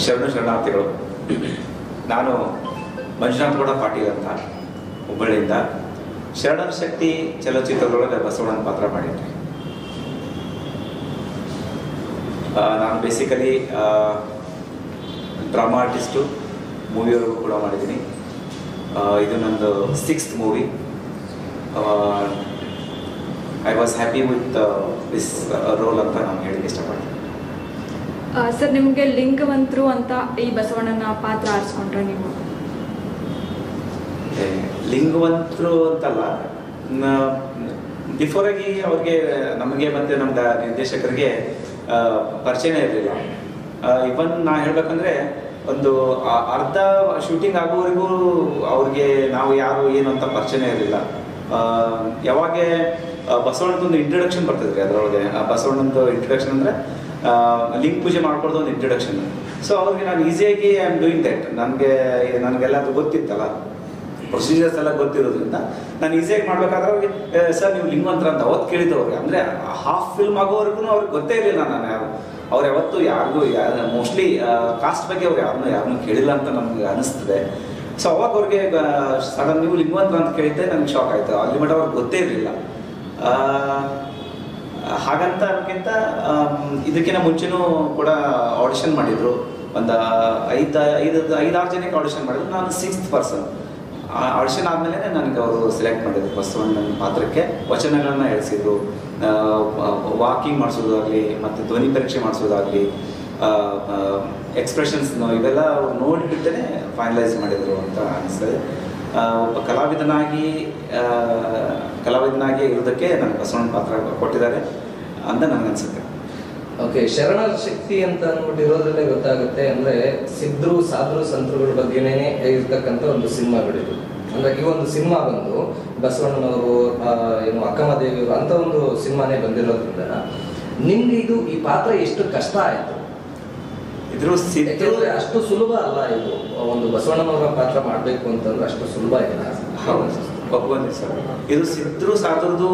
ಶರಣಾರ್ಥಿಗಳು. ನಾನು ಮಂಜುನಾಥ್ ಗೌಡ ಪಾಟೀಲ್ ಅಂತ ಹುಬ್ಬಳ್ಳಿಯಿಂದ ಶರಣರ ಶಕ್ತಿ ಚಲನಚಿತ್ರದೊಳಗೆ ಬಸವಣ್ಣನ ಪಾತ್ರ ಮಾಡಿದ್ದೆ. ನಾನು ಬೇಸಿಕಲಿ ಡ್ರಾಮಾ ಆರ್ಟಿಸ್ಟು, ಮೂವಿಯವರೆಗೂ ಕೂಡ ಮಾಡಿದ್ದೀನಿ. ಇದು ನಂದು 6th movie. I was happy with this roll ಅಂತ ನಾನು ಹೇಳಿಕ್ಕೆ ಇಷ್ಟಪಡ್ತೀನಿ. ಸರ್, ನಿಮಗೆ ಲಿಂಗವಂತರು ಅಂತ ಈ ಬಸವಣ್ಣನ ಪಾತ್ರ ಆರಿಸ್ಕೊಂಡ್ರೆ ನೀವು? ಲಿಂಗವಂತರು ಅಂತಲ್ಲ, ಬಿಫೋರಾಗಿ ಅವ್ರಿಗೆ ನಮಗೆ ಮತ್ತು ನಮ್ಮ ನಿರ್ದೇಶಕರಿಗೆ ಪರಿಚಯನೇ ಇರಲಿಲ್ಲ. ಇವನ್ ನಾ ಹೇಳ್ಬೇಕಂದ್ರೆ ಒಂದು ಅರ್ಧ ಶೂಟಿಂಗ್ ಆಗೋವರೆಗೂ ಅವ್ರಿಗೆ ನಾವು ಯಾರು ಏನು ಅಂತ ಪರಿಚಯನೇ ಇರಲಿಲ್ಲ. ಯಾವಾಗ ಬಸವಣ್ಣದೊಂದು ಇಂಟ್ರಡಕ್ಷನ್ ಬರ್ತಿದ್ರಿ, ಅದರೊಳಗೆ ಬಸವಣ್ಣಂದು ಇಂಟ್ರಡಕ್ಷನ್ ಅಂದರೆ ಲಿಂಗ ಪೂಜೆ ಮಾಡ್ಕೊಳ್ದು ಒಂದು ಇಂಟ್ರಡಕ್ಷನ್. ಸೊ ಅವ್ರಿಗೆ ನಾನು ಈಸಿಯಾಗಿ ಐ ಆಮ್ ಡೂಯಿಂಗ್ ದಟ್. ನನಗೆಲ್ಲ ಅದು ಗೊತ್ತಿತ್ತಲ್ಲ, ಪ್ರೊಸೀಜರ್ಸ್ ಎಲ್ಲ ಗೊತ್ತಿರೋದ್ರಿಂದ ನಾನು ಈಸಿಯಾಗಿ ಮಾಡ್ಬೇಕಾದ್ರೆ ಅವ್ರಿಗೆ ಸರ್ ನೀವು ಲಿಂಗವಂತರ ಅಂತ ಅವತ್ತು ಕೇಳಿದವ್ರಿಗೆ, ಅಂದರೆ ಹಾಫ್ ಫಿಲ್ಮ್ ಆಗೋವರೆಗೂ ಅವ್ರಿಗೆ ಗೊತ್ತೇ ಇರಲಿಲ್ಲ ನಾನು ಯಾರು. ಅವ್ರು ಯಾವತ್ತು ಯಾರಿಗೂ ಮೋಸ್ಟ್ಲಿ ಕಾಸ್ಟ್ ಬಗ್ಗೆ ಅವ್ರು ಯಾರನ್ನೂ ಕೇಳಿಲ್ಲ ಅಂತ ನಮ್ಗೆ ಅನಿಸ್ತದೆ. ಸೊ ಅವಾಗ ಅವ್ರಿಗೆ ಸಡನ್ ನೀವು ಲಿಂಗವಂತರ ಅಂತ ಕೇಳಿದ್ದೆ ನನಗೆ ಶಾಕ್ ಆಯಿತು. ಅಲ್ಲಿ ಮಟ್ಟ ಅವ್ರಿಗೆ ಗೊತ್ತೇ ಇರಲಿಲ್ಲ. ಹಾಗಂತ ಅನ್ನೋಕ್ಕಿಂತ ಇದಕ್ಕಿಂತ ಮುಂಚೆನೂ ಕೂಡ ಆಡಿಷನ್ ಮಾಡಿದರು. ಒಂದು 5-6 ಜನಕ್ಕೆ ಆಡಿಷನ್ ಮಾಡಿದ್ರು. ನಾನು 6th ಪರ್ಸನ್. ಆಡಿಷನ್ ಆದಮೇಲೆ ನನಗೆ ಅವರು ಸೆಲೆಕ್ಟ್ ಮಾಡಿದ್ರು ಬಸವಣ್ಣನ ಪಾತ್ರಕ್ಕೆ. ವಚನಗಳನ್ನ ಹೇಳಿಸಿದ್ರು, ವಾಕಿಂಗ್ ಮಾಡಿಸೋದಾಗಲಿ ಮತ್ತು ಧ್ವನಿ ಪರೀಕ್ಷೆ ಮಾಡಿಸೋದಾಗಲಿ, ಎಕ್ಸ್ಪ್ರೆಷನ್ಸ್ ಇವೆಲ್ಲ ಅವ್ರು ನೋಡಿಬಿಟ್ಟೇ ಫೈನಲೈಸ್ ಮಾಡಿದರು ಅಂತ ಅನಿಸ್ತದೆ. ಒಬ್ಬ ಕಲಾವಿದನಾಗಿ ಇರೋದಕ್ಕೆ ನನಗೆ ಬಸವಣ್ಣನ ಪಾತ್ರ ಕೊಟ್ಟಿದ್ದಾರೆ ಅಂತ ನನಗನ್ಸುತ್ತೆ. ಓಕೆ, ಶರಣರ ಶಕ್ತಿ ಅಂತ ಅಂದ್ಬಿಟ್ಟಿರೋದ್ರಲ್ಲೇ ಗೊತ್ತಾಗುತ್ತೆ. ಅಂದರೆ ಸಿದ್ಧರು ಸಾಧುರು ಸಂತರುಗಳ ಬಗ್ಗೆನೇ ಇರ್ತಕ್ಕಂಥ ಒಂದು ಸಿನಿಮಾಗಳಿದು. ಅಂದರೆ ಈ ಒಂದು ಸಿನಿಮಾ ಬಂದು ಬಸವಣ್ಣನವರು, ಏನು ಅಕ್ಕಮ್ಮ ದೇವಿಯವರು ಅಂತ ಒಂದು ಸಿನಿಮಾನೇ ಬಂದಿರೋದ್ರಿಂದ ನಿಮ್ಗೆ ಈ ಪಾತ್ರ ಎಷ್ಟು ಕಷ್ಟ ಆಯಿತು? ಯಾಕೆಂದರೆ ಅಷ್ಟು ಸುಲಭ ಅಲ್ಲ ಇದು. ಒಂದು ಬಸವಣ್ಣನವರ ಪಾತ್ರ ಮಾಡಬೇಕು ಅಂತಂದ್ರೆ ಅಷ್ಟು ಸುಲಭ ಇಲ್ಲ. ಒಪ್ಕೊಂಡಿ ಸರ್, ಇದು ಸಿದ್ಧರು ಸಾಧುರದು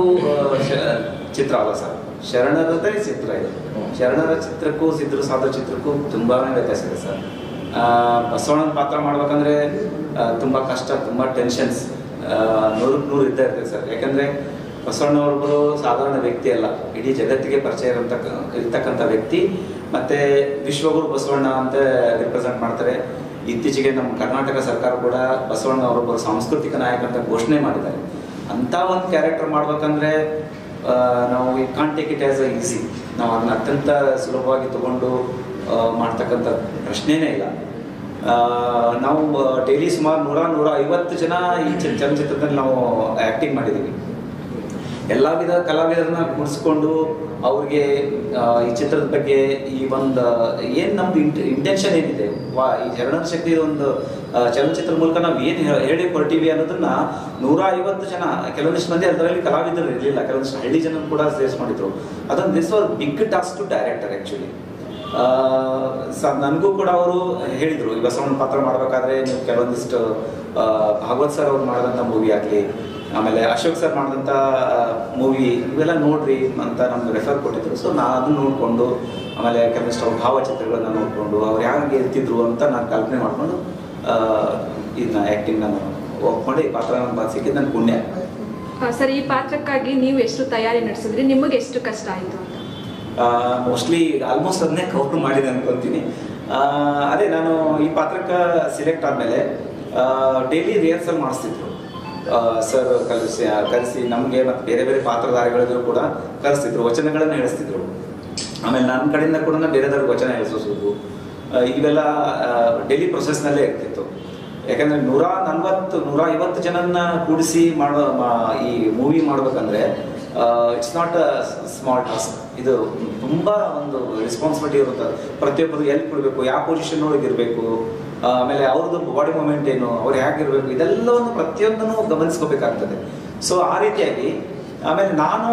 ಚಿತ್ರ ಅಲ್ಲ ಸರ್, ಶರಣರದೇ ಚಿತ್ರ ಇದು. ಶರಣರ ಚಿತ್ರಕ್ಕೂ ಸಿದ್ಧರು ಸಾಧು ಚಿತ್ರಕ್ಕೂ ತುಂಬಾ ವ್ಯತ್ಯಾಸ ಇದೆ ಸರ್. ಬಸವಣ್ಣನ ಪಾತ್ರ ಮಾಡ್ಬೇಕಂದ್ರೆ ತುಂಬ ಕಷ್ಟ, ತುಂಬ ಟೆನ್ಷನ್ಸ್ 100% ಇದ್ದೇ ಇರ್ತದೆ ಸರ್. ಯಾಕಂದರೆ ಬಸವಣ್ಣವ್ರಗಳು ಸಾಧಾರಣ ವ್ಯಕ್ತಿ ಅಲ್ಲ, ಇಡೀ ಜಗತ್ತಿಗೆ ಪರಿಚಯ ಇರ್ತಕ್ಕಂಥ ವ್ಯಕ್ತಿ. ಮತ್ತು ವಿಶ್ವಗುರು ಬಸವಣ್ಣ ಅಂತ ರಿಪ್ರೆಸೆಂಟ್ ಮಾಡ್ತಾರೆ. ಇತ್ತೀಚೆಗೆ ನಮ್ಮ ಕರ್ನಾಟಕ ಸರ್ಕಾರ ಕೂಡ ಬಸವಣ್ಣ ಅವರೊಬ್ಬರು ಸಾಂಸ್ಕೃತಿಕ ನಾಯಕ ಅಂತ ಘೋಷಣೆ ಮಾಡಿದ್ದಾರೆ. ಅಂಥ ಒಂದು ಕ್ಯಾರೆಕ್ಟರ್ ಮಾಡ್ಬೇಕಂದ್ರೆ ನಾವು ಈ can't take it as a easy. ನಾವು ಅದನ್ನ ಅತ್ಯಂತ ಸುಲಭವಾಗಿ ತಗೊಂಡು ಮಾಡ್ತಕ್ಕಂಥ ಪ್ರಶ್ನೆನೇ ಇಲ್ಲ. ನಾವು ಡೈಲಿ ಸುಮಾರು 100-150 ಜನ ಈ ಚಲನಚಿತ್ರದಲ್ಲಿ ನಾವು ಆ್ಯಕ್ಟಿಂಗ್ ಮಾಡಿದ್ದೀವಿ. ಎಲ್ಲ ವಿಧ ಕಲಾವಿದರನ್ನ ಕೂಡಿಸ್ಕೊಂಡು ಅವ್ರಿಗೆ ಈ ಚಿತ್ರದ ಬಗ್ಗೆ ಈ ಒಂದು ಏನು ನಮ್ದು ಇಂಟೆನ್ಷನ್ ಏನಿದೆ, ಈ ಶರಣರ ಶಕ್ತಿ ಒಂದು ಚಲನಚಿತ್ರ ಮೂಲಕ ನಾವು ಏನು ಹೇಳಿ ಹೊರಟಿವಿ ಅನ್ನೋದನ್ನ 150 ಜನ, ಕೆಲವೊಂದಿಷ್ಟು ಮಂದಿ ಅದರಲ್ಲಿ ಕಲಾವಿದರು ಇರಲಿಲ್ಲ, ಕೆಲವೊಂದಿಷ್ಟು ಹಳ್ಳಿ ಜನ ಕೂಡ ಫೇಸ್ ಮಾಡಿದ್ರು. ಅದೊಂದು this was big task to director actually. ನನಗೂ ಕೂಡ ಅವರು ಹೇಳಿದರು, ಈ ಬಸವಣ್ಣ ಪಾತ್ರ ಮಾಡಬೇಕಾದ್ರೆ ನೀವು ಕೆಲವೊಂದಿಷ್ಟು ಭಾಗವತ್ ಸರ್ ಅವ್ರು ಮಾಡಿದಂಥ ಮೂವಿ ಆಗಲಿ, ಆಮೇಲೆ ಅಶೋಕ್ ಸರ್ ಮಾಡಿದಂಥ ಮೂವಿ ಇವೆಲ್ಲ ನೋಡ್ರಿ ಅಂತ ನಮ್ಗೆ ರೆಫರ್ ಕೊಟ್ಟಿದ್ರು. ಸೊ ನಾನು ಅದನ್ನು ನೋಡಿಕೊಂಡು, ಆಮೇಲೆ ಕೆಲವೊಂದಿಷ್ಟು ಅವ್ರ ಭಾವಚಿತ್ರಗಳನ್ನ ನೋಡಿಕೊಂಡು ಅವ್ರು ಯಾರಿಗೆ ಇರ್ತಿದ್ರು ಅಂತ ನಾನು ಕಲ್ಪನೆ ಮಾಡಿಕೊಂಡು ಇದನ್ನ ಆ್ಯಕ್ಟಿಂಗ್ ನಾನು ಒಪ್ಕೊಂಡು ಈ ಪಾತ್ರ ನನ್ನ ಸಿಕ್ಕಿದ್ದು ನನ್ನ ಪುಣ್ಯ. ಸರ್, ಈ ಪಾತ್ರಕ್ಕಾಗಿ ನೀವು ಎಷ್ಟು ತಯಾರಿ ನಡೆಸಿದ್ರಿ? ನಿಮಗೆ ಎಷ್ಟು ಕಷ್ಟ ಆಯಿತು ಅಂತ? ಮೋಸ್ಟ್ಲಿ ಆಲ್ಮೋಸ್ಟ್ ಅದನ್ನೇ ಕವರ್ ಮಾಡಿದೆ ಅನ್ಕೊತೀನಿ. ಅದೇ ನಾನು ಈ ಪಾತ್ರಕ್ಕೆ ಸಿಲೆಕ್ಟ್ ಆದಮೇಲೆ ಡೈಲಿ ರಿಹರ್ಸಲ್ ಮಾಡಿಸ್ತಿದ್ರು ಸರ್. ಕಲಿಸಿ ನಮಗೆ ಮತ್ತು ಬೇರೆ ಬೇರೆ ಪಾತ್ರಧಾರಿಗಳಿಗೂ ಕೂಡ ಕಲಿಸ್ತಿದ್ರು, ವಚನಗಳನ್ನು ಹೇಳಿಸ್ತಿದ್ರು. ಆಮೇಲೆ ನನ್ನ ಕಡೆಯಿಂದ ಕೂಡ ಬೇರೆದವ್ರಿಗೆ ವಚನ ಹೇಳಿಸೋದು ಇವೆಲ್ಲ ಡೈಲಿ ಪ್ರೊಸೆಸ್ನಲ್ಲೇ ಇರ್ತಿತ್ತು. ಯಾಕಂದರೆ 140-150 ಜನನ್ನ ಕೂಡಿಸಿ ಈ ಮೂವಿ ಮಾಡ್ಬೇಕಂದ್ರೆ it's not a small task. ಇದು ತುಂಬ ಒಂದು ರೆಸ್ಪಾನ್ಸಿಬಿಲಿಟಿ ಇರುತ್ತೆ. ಪ್ರತಿಯೊಬ್ಬರು ಎಲ್ಲಿ ಕೊಡಬೇಕು, ಯಾವ ಪೊಸಿಷನ್ ಒಳಗೆ ಇರಬೇಕು, ಆಮೇಲೆ ಅವ್ರದ್ದು ಬಾಡಿ ಮೂಮೆಂಟ್ ಏನು, ಅವ್ರು ಹೇಗಿರಬೇಕು, ಇದೆಲ್ಲವನ್ನು ಪ್ರತಿಯೊಂದನ್ನು ಗಮನಿಸ್ಕೋಬೇಕಾಗ್ತದೆ. ಸೊ ಆ ರೀತಿಯಾಗಿ ಆಮೇಲೆ ನಾನು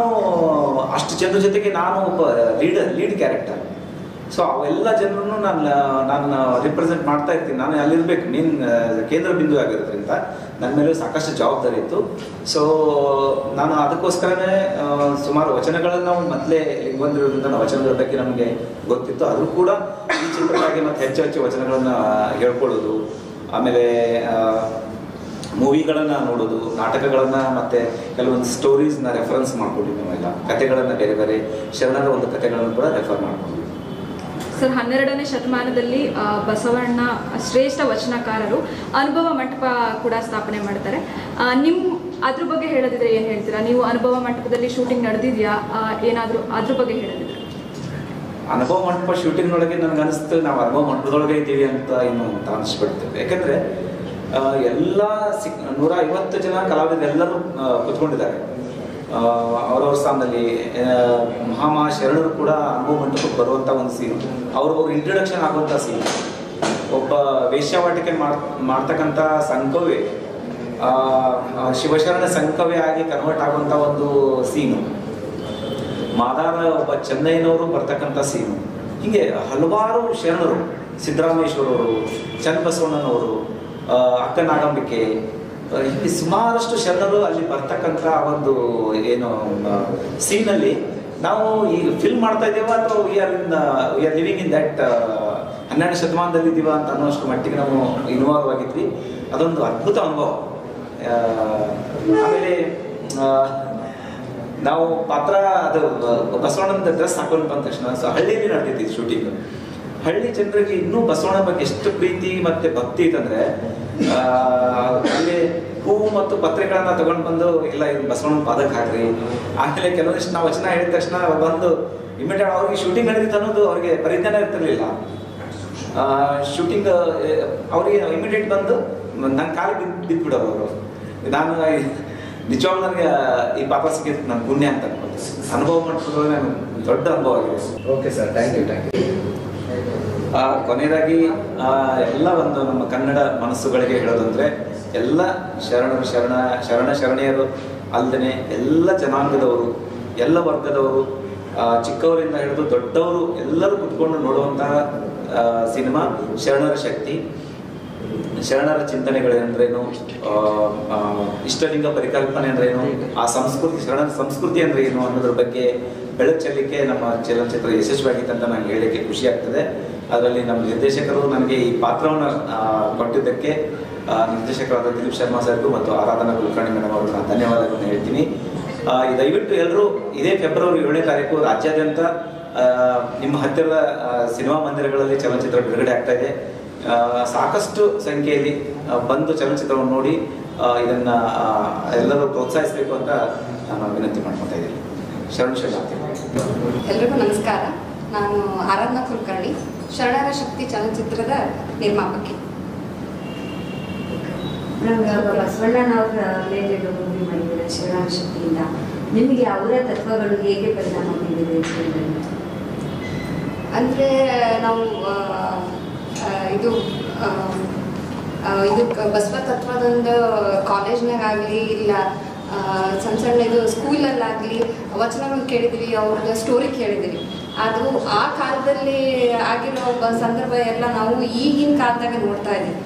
ಅಷ್ಟು ಜನರ ಜೊತೆಗೆ ನಾನು ಒಬ್ಬ ಲೀಡ್ ಕ್ಯಾರೆಕ್ಟರ್. ಸೊ ಅವೆಲ್ಲ ಜನರನ್ನು ನಾನು ರಿಪ್ರೆಸೆಂಟ್ ಮಾಡ್ತಾ ಇರ್ತೀನಿ. ನಾನು ಅಲ್ಲಿರ್ಬೇಕು, ಮೇನ್ ಕೇಂದ್ರ ಬಿಂದು ಆಗಿರೋದ್ರಿಂದ ನನ್ನ ಮೇಲೂ ಸಾಕಷ್ಟು ಜವಾಬ್ದಾರಿ ಇತ್ತು. ಸೊ ನಾನು ಅದಕ್ಕೋಸ್ಕರನೇ ಸುಮಾರು ವಚನಗಳನ್ನು ನಾವು ಮೊದಲೇ ಬಂದಿರೋದ್ರಿಂದ ವಚನಗಳ ಬಗ್ಗೆ ನಮಗೆ ಗೊತ್ತಿತ್ತು. ಆದರೂ ಕೂಡ ಈ ಚಿತ್ರಕ್ಕಾಗಿ ಮತ್ತೆ ಹೆಚ್ಚು ವಚನಗಳನ್ನು ಹೇಳ್ಕೊಳ್ಳೋದು, ಆಮೇಲೆ ಮೂವಿಗಳನ್ನು ನೋಡೋದು, ನಾಟಕಗಳನ್ನು ಮತ್ತು ಕೆಲವೊಂದು ಸ್ಟೋರೀಸ್ನ ರೆಫರೆನ್ಸ್ ಮಾಡ್ಕೊಂಡಿದ್ವಿ ನಾವೆಲ್ಲ, ಕಥೆಗಳನ್ನು ಬೇರೆ ಶರಣರ ಒಂದು ಕಥೆಗಳನ್ನು ಕೂಡ ರೆಫರ್ ಮಾಡ್ಕೊಂಡಿದ್ವಿ. ಸರ್, 12ನೇ ಶತಮಾನದಲ್ಲಿ ಬಸವಣ್ಣ ಶ್ರೇಷ್ಠ ವಚನಕಾರರು ಅನುಭವ ಮಂಟಪ ಕೂಡ ಸ್ಥಾಪನೆ ಮಾಡ್ತಾರೆ. ಅದ್ರ ಬಗ್ಗೆ ಹೇಳೋದಿದ್ರೆ ಏನು ಹೇಳ್ತೀರಾ? ನೀವು ಅನುಭವ ಮಂಟಪದಲ್ಲಿ ಶೂಟಿಂಗ್ ನಡೆದಿದೆಯಾ? ಏನಾದರೂ ಅದ್ರ ಬಗ್ಗೆ ಹೇಳೋದಿದ್ರೆ? ಅನುಭವ ಮಂಟಪ ಶೂಟಿಂಗ್ನೊಳಗೆ ನನಗೆ ಅನಿಸ್ತು ನಾವು ಅನುಭವ ಮಂಟಪದೊಳಗೆ ಇದ್ದೀವಿ ಅಂತ ಅನಿಸ್ಬಿಡ್ತೇವೆ. ಯಾಕೆಂದರೆ ಎಲ್ಲ 150 ಜನ ಕಲಾವಿದರೆಲ್ಲರೂ ಕುತ್ಕೊಂಡಿದ್ದಾರೆ ಅವ್ರವ್ರ ಸ್ಥಾನದಲ್ಲಿ. ಮಹಾಮಾ ಶರಣರು ಕೂಡ ಅನುಭವ ಮಂಟಪಕ್ಕೆ ಬರುವಂಥ ಒಂದು ಸೀನ್, ಅವ್ರ ಇಂಟ್ರೊಡಕ್ಷನ್ ಆಗುವಂಥ ಸೀನ್, ಒಬ್ಬ ವೇಶ್ಯಾವಾಟಿಕೆ ಮಾಡ್ತಕ್ಕಂಥ ಸಂಕವೇ ಶಿವಶರಣ ಸಂಕವೇ ಆಗಿ ಕನ್ವರ್ಟ್ ಆಗುವಂಥ ಒಂದು ಸೀನು, ಮಾದಾರ ಒಬ್ಬ ಚೆನ್ನೈನವರು ಬರ್ತಕ್ಕಂಥ ಸೀನು, ಹೀಗೆ ಹಲವಾರು ಶರಣರು, ಸಿದ್ದರಾಮೇಶ್ವರವರು, ಚನ್ನಬಸವಣ್ಣನವರು, ಅಕ್ಕನಾಗಂಬಿಕೆ, ಹೀಗೆ ಸುಮಾರಷ್ಟು ಶರಣರು ಅಲ್ಲಿ ಬರ್ತಕ್ಕಂಥ ಒಂದು ಏನು ಸೀನಲ್ಲಿ ನಾವು ಈಗ ಫಿಲ್ಮ್ ಮಾಡ್ತಾ ಇದ್ದೇವೆ ಅಥವಾ we are living in that 12ನೇ ಶತಮಾನದಲ್ಲಿ ಇದ್ದೀವ ಅಂತ ಅನ್ನೋಷ್ಟು ಮಟ್ಟಿಗೆ ನಾವು ಇನ್ವಾಲ್ವ್ ಆಗಿದ್ವಿ. ಅದೊಂದು ಅದ್ಭುತ ಅನುಭವ. ಆಮೇಲೆ ನಾವು ಪಾತ್ರ ಅದು ಬಸವಣ್ಣನ ಡ್ರೆಸ್ ಹಾಕೊಂಡು ಬಂದ ತಕ್ಷಣ ಹಳ್ಳಿಯಲ್ಲಿ ನಡೆದಿತ್ತು ಶೂಟಿಂಗ್. ಹಳ್ಳಿ ಜನರಿಗೆ ಇನ್ನೂ ಬಸವಣ್ಣ ಬಗ್ಗೆ ಎಷ್ಟು ಪ್ರೀತಿ ಮತ್ತೆ ಭಕ್ತಿ ಇತ್ತಂದ್ರೆ ಅಲ್ಲಿ ಹೂವು ಮತ್ತು ಪತ್ರಿಕೆಗಳನ್ನ ತಗೊಂಡು ಬಂದು ಇಲ್ಲ ಇದು ಬಸವಣ್ಣನ ಪಾದಕ್ಕೆ ಹಾಕ್ರಿ. ಆಮೇಲೆ ಕೆಲವೊಂದಿಷ್ಟು ನಾವು ವಚನ ಹೇಳಿದ ತಕ್ಷಣ ಬಂದು ಇಮಿಡಿಯೇಟ್ ಅವ್ರಿಗೆ ಶೂಟಿಂಗ್ ನಡೆದಿತ್ತು ಅನ್ನೋದು ಅವ್ರಿಗೆ ಪರಿಜ್ಞಾನ ಇರ್ತಿರ್ಲಿಲ್ಲ. ಶೂಟಿಂಗ್ ಅವ್ರಿಗೆ ಇಮಿಡಿಯೇಟ್ ಬಂದು ನನ್ನ ಕಾಲಿಗೆ ಬಿದ್ದುಬಿಡೋರು ಅವರು. ನಾನು ನಿಜವಾಗ್ಲೂ ನನಗೆ ಈ ಪಾಪ ಸಿಕ್ಕಿದ್ದು ನನ್ನ ಪುಣ್ಯ ಅಂತ ಅನ್ಕೊಳ್ತೀನಿ. ಅನುಭವ ಮಾಡ್ಕೊಂಡ್ರೆ ದೊಡ್ಡ ಅನುಭವ ಆಗಿದೆ. Okay sir, thank you. ಕೊನೆಯದಾಗಿ ಎಲ್ಲ ಒಂದು ನಮ್ಮ ಕನ್ನಡ ಮನಸ್ಸುಗಳಿಗೆ ಹೇಳೋದಂದ್ರೆ ಎಲ್ಲ ಶರಣೆಯರು ಅಲ್ಲದೆ ಎಲ್ಲ ಜನಾಂಗದವರು, ಎಲ್ಲ ವರ್ಗದವರು, ಚಿಕ್ಕವರಿಂದ ಹಿಡಿದು ದೊಡ್ಡವರು ಎಲ್ಲರೂ ಕುತ್ಕೊಂಡು ನೋಡುವಂತಹ ಸಿನಿಮಾ ಶರಣರ ಶಕ್ತಿ. ಶರಣರ ಚಿಂತನೆಗಳೇಂದ್ರೇನು, ಇಷ್ಟಲಿಂಗ ಪರಿಕಲ್ಪನೆ ಅಂದ್ರೇನು, ಆ ಸಂಸ್ಕೃತಿ, ಶರಣರ ಸಂಸ್ಕೃತಿ ಅಂದ್ರೆ ಏನು ಅನ್ನೋದ್ರ ಬಗ್ಗೆ ಬೆಳಕು ಚೆಲ್ಲಲಿಕ್ಕೆ ನಮ್ಮ ಚಲನಚಿತ್ರ ಯಶಸ್ವಿಯಾಗಿತ್ತು ಅಂತ ನಂಗೆ ಹೇಳಲಿಕ್ಕೆ ಖುಷಿ ಆಗ್ತದೆ. ಅದರಲ್ಲಿ ನಮ್ಮ ನಿರ್ದೇಶಕರು ನನಗೆ ಈ ಪಾತ್ರವನ್ನು ಕೊಟ್ಟಿದ್ದಕ್ಕೆ ನಿರ್ದೇಶಕರಾದ ದಿಲೀಪ್ ಶರ್ಮಾ ಸರ್ಗೂ ಮತ್ತು ಆರಾಧನಾ ಕುಲಕರ್ಣಿ ಮೇಡಮ್ ಅವ್ರಿಗೆ ನಾನು ಧನ್ಯವಾದಗಳನ್ನು ಹೇಳ್ತೀನಿ. ದಯವಿಟ್ಟು ಎಲ್ಲರೂ ಇದೇ ಫೆಬ್ರವರಿ 7ನೇ ತಾರೀಕು ರಾಜ್ಯಾದ್ಯಂತ ನಿಮ್ಮ ಹತ್ತಿರದ ಸಿನಿಮಾ ಮಂದಿರಗಳಲ್ಲಿ ಚಲನಚಿತ್ರ ಬಿಡುಗಡೆ ಆಗ್ತಾ ಇದೆ. ಸಾಕಷ್ಟು ಸಂಖ್ಯೆಯಲ್ಲಿ ಬಂದು ಚಲನಚಿತ್ರವನ್ನು ನೋಡಿ ಇದನ್ನ ಎಲ್ಲರೂ ಪ್ರೋತ್ಸಾಹಿಸಬೇಕು ಅಂತ ನಾನು ವಿನಂತಿ ಮಾಡ್ಕೊತಾ ಇದ್ದೀನಿ. ಶರಣ. ಎಲ್ರಿಗೂ ನಮಸ್ಕಾರ. ನಾನು ಆರಾಧನಾ ಕುಲಕರ್ಣಿ, ಶರಣರ ಶಕ್ತಿ ಚಲನಚಿತ್ರದ ನಿರ್ಮಾಪಕಿ. ಬಸವಣ್ಣನವರ ಮೇಲೆ ಮೂವಿ ಮಾಡಿದ್ದಾರೆ ಶರಣರ ಶಕ್ತಿಯಿಂದ. ನಿಮಗೆ ಅವರ ತತ್ವಗಳು ಹೇಗೆ ಪರಿಣಾಮ ಬೀರಿದೆ? ಅಂದರೆ ನಾವು ಇದು ಬಸವ ತತ್ವದೊಂದು ಕಾಲೇಜ್ನಾಗಾಗಲಿ ಇಲ್ಲ ಸಣ್ಣ ಇದು ಸ್ಕೂಲಲ್ಲಾಗಲಿ ವಚನಗಳು ಕೇಳಿದ್ವಿ, ಅವ್ರದ್ದು ಸ್ಟೋರಿ ಕೇಳಿದ್ವಿ. ಅದು ಆ ಕಾಲದಲ್ಲಿ ಆಗಿರೋ ಸಂದರ್ಭ ಎಲ್ಲ ನಾವು ಈಗಿನ ಕಾಲದಾಗ ನೋಡ್ತಾ ಇದ್ದೀವಿ.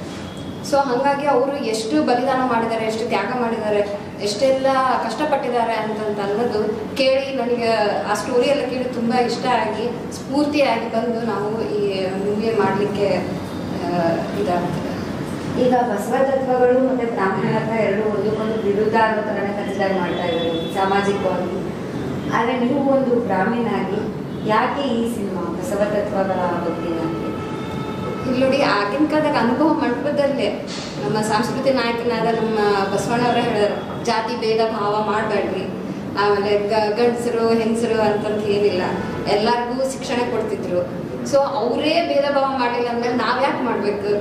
ಸೊ ಹಾಗಾಗಿ ಅವರು ಎಷ್ಟು ಬಲಿದಾನ ಮಾಡಿದ್ದಾರೆ, ಎಷ್ಟು ತ್ಯಾಗ ಮಾಡಿದ್ದಾರೆ, ಎಷ್ಟೆಲ್ಲ ಕಷ್ಟಪಟ್ಟಿದ್ದಾರೆ ಅಂತಂತ ಅನ್ನೋದು ಕೇಳಿ ನನಗೆ ಆ ಸ್ಟೋರಿ ಎಲ್ಲ ಕೇಳಿ ತುಂಬ ಇಷ್ಟ ಆಗಿ ಸ್ಫೂರ್ತಿಯಾಗಿ ಬಂದು ನಾವು ಈ ಮೂವಿ ಮಾಡಲಿಕ್ಕೆ ಇದಾಗ್ತದೆ. ಈಗ ಬಸವ ತತ್ವಗಳು ಮತ್ತು ಬ್ರಾಹ್ಮಣತ ಎರಡು ಒಂದಕ್ಕೊಂದು ವಿರುದ್ಧ ಅನ್ನೋ ಥರನೇ ಕನ್ಸಿಡರ್ ಮಾಡ್ತಾ ಇದ್ದಾರೆ ಸಾಮಾಜಿಕವಾಗಿ. ಆದರೆ ನೀವು ಒಂದು ಬ್ರಾಹ್ಮಣನಾಗಿ ಯಾಕೆ ಈ ಸಿನಿಮಾ ಬಸವ ತತ್ವಗಳ ಬಗ್ಗೆ? ಇಲ್ಲಿ ನೋಡಿ, ಆಗಿನ ಕಾಲದಾಗ ಅನುಭವ ಮಂಟಪದಲ್ಲೇ ನಮ್ಮ ಸಂಸ್ಕೃತಿ ನಾಯಕನಾದ ನಮ್ಮ ಬಸವಣ್ಣವರೇ ಹೇಳಿದ್ರು, ಜಾತಿ ಭೇದ ಭಾವ ಮಾಡಬೇಡ್ರಿ, ಆಮೇಲೆ ಗಂಡಸರು ಹೆಂಗಸರು ಅಂತಂತ ಏನಿಲ್ಲ, ಎಲ್ಲರಿಗೂ ಶಿಕ್ಷಣ ಕೊಡ್ತಿದ್ರು. ಸೊ ಅವರೇ ಭೇದ ಭಾವ ಮಾಡಲಿಲ್ಲ ಅಂದ್ರೆ ನಾವ್ಯಾಕೆ ಮಾಡಬೇಕು?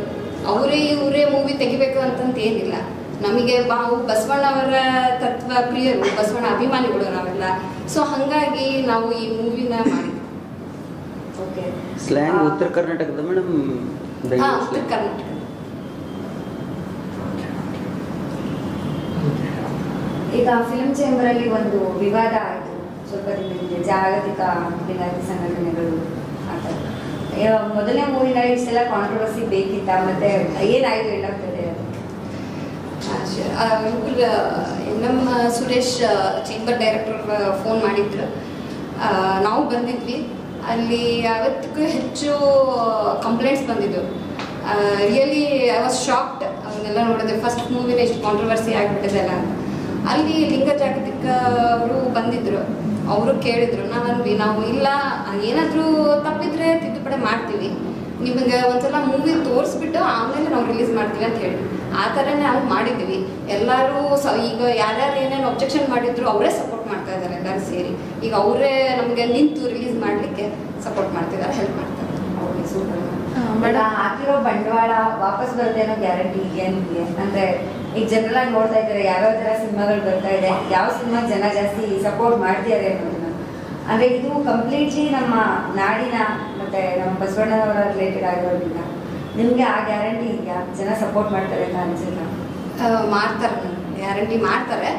ಇವರೇ ಮೂವಿ ತೆಗಿಬೇಕು ಅಂತಂತ ಏನಿಲ್ಲ. ನಮಗೆ ಬಸವಣ್ಣವರ ತತ್ವ ಪ್ರಿಯರು, ಬಸವಣ್ಣ ಅಭಿಮಾನಿಗಳು ನಾವೆಲ್ಲ. ಸೊ ಹಾಗಾಗಿ ನಾವು ಈ ಮೂವಿನ ಮಾಡಿದ್ವಿ. ಓಕೆ. ಸ್ಲ್ಯಾಂಗ್ ಉತ್ತರ ಕರ್ನಾಟಕದ ಮೇಡಮ್? ಉತ್ತರ ಕರ್ನಾಟಕ. ಈಗ ಫಿಲ್ಮ್ ಚೇಂಬರ್ ಅಲ್ಲಿ ಒಂದು ವಿವಾದ ಆಯಿತು ಸ್ವಲ್ಪ ದಿನದಿಂದ, ಜಾಗತಿಕ ಲಿಂಗಾಯತ ಸಂಘಟನೆಗಳು ಮೊದಲನೇ ಮೂವಿನಲ್ಲಿ ಇಷ್ಟೆಲ್ಲ ಕಾಂಟ್ರವರ್ಸಿ ಬೇಕಿತ್ತ, ಮತ್ತೆ ಏನಾಯ್ತು ಎಂಡ್ ಆಫ್ ದ ಡೇ? ನಮ್ಮ ಸುರೇಶ್ ಚೇಂಬರ್ ಡೈರೆಕ್ಟರ್ ಫೋನ್ ಮಾಡಿದ್ರು, ನಾವು ಬಂದಿದ್ವಿ. ಅಲ್ಲಿ 50ಕ್ಕೂ ಹೆಚ್ಚು ಕಂಪ್ಲೇಂಟ್ಸ್ ಬಂದಿದ್ದವು. ರಿಯಲಿ ಐ ವಾಸ್ ಶಾಕ್ಡ್ ಅವನ್ನೆಲ್ಲ ನೋಡಿದ್ರೆ. ಫಸ್ಟ್ ಮೂವಿನ ಇಷ್ಟು ಕಾಂಟ್ರವರ್ಸಿ ಆಗಿಬಿಟ್ಟಿದೆಲ್ಲ ಅಂತ. ಅಲ್ಲಿ ಲಿಂಗ ಜಾಗತಿಕ ಅವರು ಬಂದಿದ್ರು, ಅವರು ಕೇಳಿದ್ರು. ನಾವು ಇಲ್ಲ, ಏನಾದರೂ ತಪ್ಪಿದ್ರೆ ತಿದ್ದುಪಡಿ ಮಾಡ್ತೀವಿ, ನಿಮಗೆ ಒಂದ್ಸಲ ಮೂವಿ ತೋರಿಸ್ಬಿಟ್ಟು ಆಮೇಲೆ ನಾವು ರಿಲೀಸ್ ಮಾಡ್ತೀವಿ ಅಂತ ಹೇಳಿ ಆ ಥರನೇ ನಾವು ಮಾಡಿದ್ವಿ. ಎಲ್ಲರೂ ಈಗ ಯಾರ್ಯಾರು ಏನೇನು ಅಬ್ಜೆಕ್ಷನ್ ಮಾಡಿದ್ರು ಅವರೇ ಸಪೋರ್ಟ್ ಮಾಡ್ತಾ ಇದ್ದಾರೆ, ಎಲ್ಲರೂ ಸೇರಿ. ಈಗ ಅವರೇ ನಮಗೆ ನಿಂತು ರಿಲೀಸ್ ಮಾಡಲಿಕ್ಕೆ ಸಪೋರ್ಟ್ ಮಾಡ್ತಿದ್ದಾರೆ, ಹೆಲ್ಪ್ ಮಾಡ್ತಾರೆ. Okay, super. ಮೇಡಮ್, ಹಾಕಿರೋ ಬಂಡವಾಳ ವಾಪಸ್ ಬರುತ್ತೆ ಅನ್ನೋ ಗ್ಯಾರಂಟಿ ಇದೆಯಾ ನಿಮಗೆ? ಅಂದರೆ ಈಗ ಜನರಲ್ ಆಗಿ ನೋಡ್ತಾ ಇದ್ದಾರೆ ಯಾವ್ಯಾವ ಥರ ಸಿನಿಮಾಗಳು ಬರ್ತಾ ಇದೆ, ಯಾವ ಸಿನಿಮಾ ಜನ ಜಾಸ್ತಿ ಸಪೋರ್ಟ್ ಮಾಡ್ತಿದ್ದಾರೆ ಅನ್ನೋದನ್ನ. ಅಂದರೆ ಇದು ಕಂಪ್ಲೀಟ್ಲಿ ನಮ್ಮ ನಾಡಿನ ಮತ್ತು ನಮ್ಮ ಬಸವಣ್ಣನವರ ರಿಲೇಟೆಡ್ ಆಗಿರೋದ್ರಿಂದ ನಿಮಗೆ ಆ ಗ್ಯಾರಂಟಿ ಇದೆಯಾ? ಜನ ಸಪೋರ್ಟ್ ಮಾಡ್ತಾರೆ ಅಂತ ಅನ್ಸಿಲ್ಲ? ಮಾಡ್ತಾರೆ, ಗ್ಯಾರಂಟಿ ಮಾಡ್ತಾರೆ.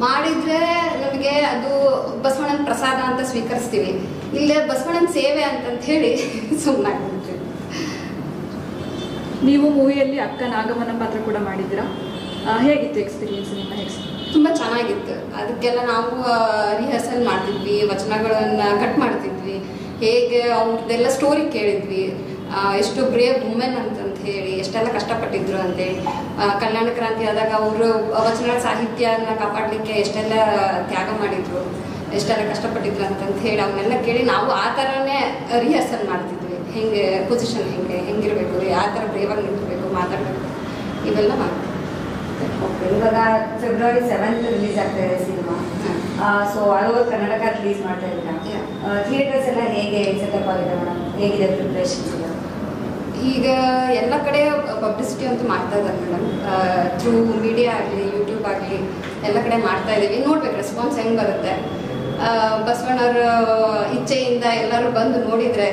ಮಾಡಿದರೆ ನಮಗೆ ಅದು ಬಸವಣ್ಣನ ಪ್ರಸಾದ ಅಂತ ಸ್ವೀಕರಿಸ್ತೀವಿ. ಇಲ್ಲೇ ಬಸವಣ್ಣನ ಸೇವೆ ಅಂತಂತ ಹೇಳಿ ಸುಮ್ಮನಾಗ್ಬಿಡ್ತೀವಿ. ನೀವು ಮೂವಿಯಲ್ಲಿ ಅಕ್ಕ ನಾಗಮ್ಮನ ಪಾತ್ರ ಕೂಡ ಮಾಡಿದ್ದೀರಾ, ಹೇಗಿತ್ತು ಎಕ್ಸ್ಪೀರಿಯನ್ಸ್ ನಿಮ್ಮ? ತುಂಬ ಚೆನ್ನಾಗಿತ್ತು. ಅದಕ್ಕೆಲ್ಲ ನಾವು ರಿಹರ್ಸಲ್ ಮಾಡ್ತಿದ್ವಿ, ವಚನಗಳನ್ನು ಕಟ್ ಮಾಡ್ತಿದ್ವಿ, ಹೇಗೆ ಅವ್ರದ್ದೆಲ್ಲ ಸ್ಟೋರಿ ಕೇಳಿದ್ವಿ. ಎಷ್ಟು ಬ್ರೇವ್ ವುಮೆನ್ ಅಂತಂತ ಹೇಳಿ ಎಷ್ಟೆಲ್ಲ ಕಷ್ಟಪಟ್ಟಿದ್ರು ಅಂತೇಳಿ. ಕಲ್ಯಾಣ ಕ್ರಾಂತಿ ಆದಾಗ ಅವರು ವಚನಗಳ ಸಾಹಿತ್ಯನ ಕಾಪಾಡಲಿಕ್ಕೆ ಎಷ್ಟೆಲ್ಲ ತ್ಯಾಗ ಮಾಡಿದ್ರು, ಎಷ್ಟೆಲ್ಲ ಕಷ್ಟಪಟ್ಟಿದ್ರು ಅಂತಂತ ಹೇಳಿ ಅವನ್ನೆಲ್ಲ ಕೇಳಿ ನಾವು ಆ ಥರನೇ ರಿಹರ್ಸಲ್ ಮಾಡ್ತಿದ್ವಿ. ಹೆಂಗೆ ಪೊಸಿಷನ್ ಹೆಂಗಿರಬೇಕು, ಯಾವ ಥರ ಬ್ರೇವಾಗಿ ನಿಂತಿರಬೇಕು, ಮಾತಾಡಬೇಕು, ಇವೆಲ್ಲ ಮಾಡ್ತೀವಿ. ಓಕೆ, ಇವಾಗ ಫೆಬ್ರವರಿ 7th ರಿಲೀಸ್ ಆಗ್ತಾ ಇದೆ cinema. So all over Karnataka release ಮಾಡ್ತಾ ಇದ್ದೀರಾ. ಥಿಯೇಟರ್ಸ್ ಎಲ್ಲ ಹೇಗೆ ಸೆಟಪ್ ಆಗಿದೆ ಮೇಡಮ್? ಹೇಗಿದೆ ಪ್ರಿಪ್ರೇಷನ್ಸ್ ಎಲ್ಲ? ಈಗ ಎಲ್ಲ ಕಡೆ ಪಬ್ಲಿಸಿಟಿ ಅಂತೂ ಮಾಡ್ತಾ ಇದ್ದಾರೆ ಮೇಡಮ್. ಥ್ರೂ ಮೀಡಿಯಾ ಆಗಲಿ, ಯೂಟ್ಯೂಬ್ ಆಗಲಿ ಎಲ್ಲ ಕಡೆ ಮಾಡ್ತಾ ಇದ್ದೀವಿ. ನೋಡ್ಬೇಕು ರೆಸ್ಪಾನ್ಸ್ ಹೆಂಗೆ ಬರುತ್ತೆ. ಬಸವಣ್ಣವ್ರ ಇಚ್ಛೆಯಿಂದ ಎಲ್ಲರೂ ಬಂದು ನೋಡಿದರೆ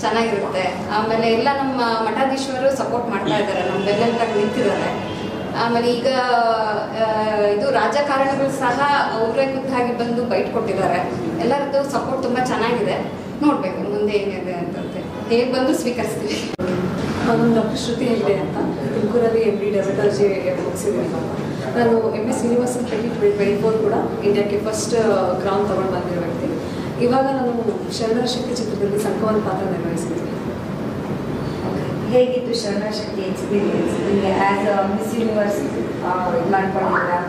ಚೆನ್ನಾಗಿರುತ್ತೆ. ಆಮೇಲೆ ಎಲ್ಲ ನಮ್ಮ ಮಠಾಧೀಶ್ವರು ಸಪೋರ್ಟ್ ಮಾಡ್ತಾ ಇದ್ದಾರೆ, ನಮ್ಮ ಬೆನ್ನೆಲುಬಾಗಿ ನಿಂತಿದ್ದಾರೆ. ಆಮೇಲೆ ಈಗ ಇದು ರಾಜಕಾರಣಿಗಳು ಸಹ ಅವರೇ ಖುದ್ದಾಗಿ ಬಂದು ಬೈಟ್ ಕೊಟ್ಟಿದ್ದಾರೆ. ಎಲ್ಲರದ್ದು ಸಪೋರ್ಟ್ ತುಂಬ ಚೆನ್ನಾಗಿದೆ. ನೋಡಬೇಕು ಮುಂದೆ ಏನಿದೆ ಅಂತಂತೆ. ಹೇಗೆ ಬಂದು ಸ್ವೀಕರಿಸ್ತೀವಿ. ನಾನು ಡಾಕ್ಟರ್ ಶ್ರುತಿ ಹೆಗ್ಡೆ ಅಂತ, ತುಮಕೂರಲ್ಲಿ MD ಡರ್ಮಟಾಲಜಿ ಮುಗಿಸಿದ್ದೀನಿ. ನಾನು MS ಯೂನಿವರ್ಸಿಟಿ 2024 ಕೂಡ ಇಂಡಿಯಾಕ್ಕೆ ಫಸ್ಟ್ ಕ್ರೌನ್ ತೊಗೊಂಡು ಬಂದಿರೋ ವ್ಯಕ್ತಿ. ಇವಾಗ ನಾನು ಶರಣರ ಶಕ್ತಿ ಚಿತ್ರದಲ್ಲಿ ಸಂಕವನ ಪಾತ್ರ ನಿರ್ವಹಿಸಿದ್ದೀನಿ. ಹೇಗಿತ್ತು ಶರಣರ ಶಕ್ತಿ ಎಕ್ಸ್ಪೀರಿಯನ್ಸ್ ನಿಮಗೆ? ಆ್ಯಸ್ ಮಿಸ್ ಯೂನಿವರ್ಸ್ ಇದು ಮಾಡ್ಕೊಂಡಿದ್ದೀರಾ,